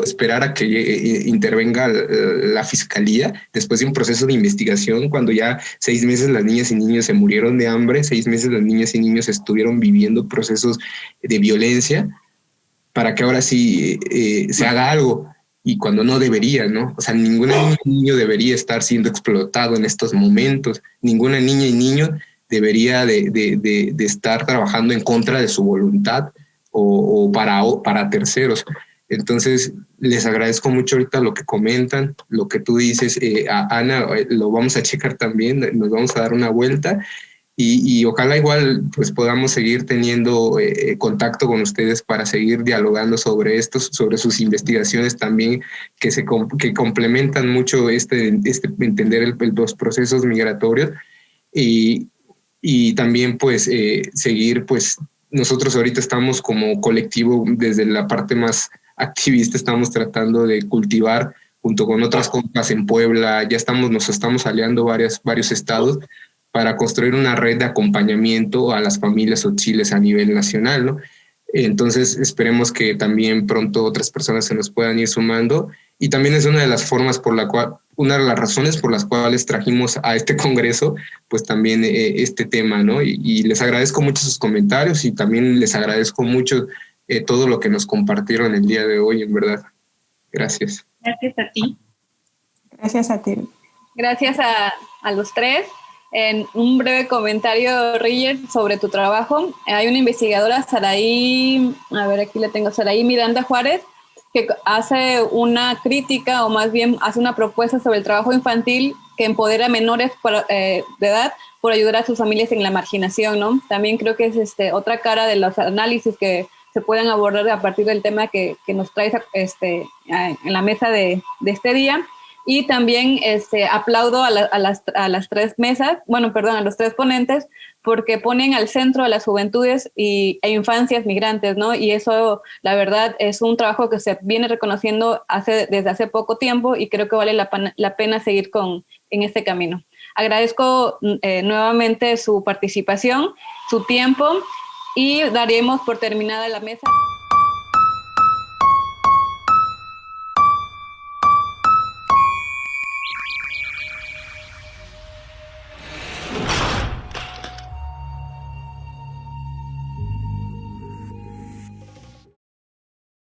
esperar a que intervenga la fiscalía después de un proceso de investigación, cuando ya 6 meses las niñas y niños se murieron de hambre, 6 meses las niñas y niños estuvieron viviendo procesos de violencia, para que ahora sí se haga algo, y cuando no debería, ¿no? O sea, ninguna niña y niño debería estar siendo explotado en estos momentos, ninguna niña y niño debería de estar trabajando en contra de su voluntad o para terceros. Entonces, les agradezco mucho ahorita lo que comentan, lo que tú dices, Ana, lo vamos a checar también, nos vamos a dar una vuelta y ojalá igual pues podamos seguir teniendo contacto con ustedes para seguir dialogando sobre esto, sobre sus investigaciones también, que complementan mucho entender los procesos migratorios y también pues seguir pues nosotros ahorita estamos como colectivo desde la parte más activista, estamos tratando de cultivar junto con otras compas en Puebla, nos estamos aliando varios estados para construir una red de acompañamiento a las familias tzotzíles a nivel nacional, ¿no? Entonces esperemos que también pronto otras personas se nos puedan ir sumando, y también es una de las razones por las cuales trajimos a este congreso pues también este tema, ¿no? Y les agradezco mucho sus comentarios y también les agradezco mucho todo lo que nos compartieron el día de hoy, en verdad. Gracias. Gracias a ti. Gracias a ti. Gracias a los tres. En un breve comentario, Roger, sobre tu trabajo. Hay una investigadora, Saraí Miranda Juárez, que hace una crítica, o más bien hace una propuesta sobre el trabajo infantil que empodera a menores de edad por ayudar a sus familias en la marginación, ¿no? También creo que es otra cara de los análisis que se pueden abordar a partir del tema que nos traes en la mesa de este día. Y también aplaudo a las tres mesas, a los tres ponentes, porque ponen al centro a las juventudes e infancias migrantes, ¿no? Y eso, la verdad, es un trabajo que se viene reconociendo desde hace poco tiempo, y creo que vale la pena seguir en este camino. Agradezco nuevamente su participación, su tiempo, y daremos por terminada la mesa.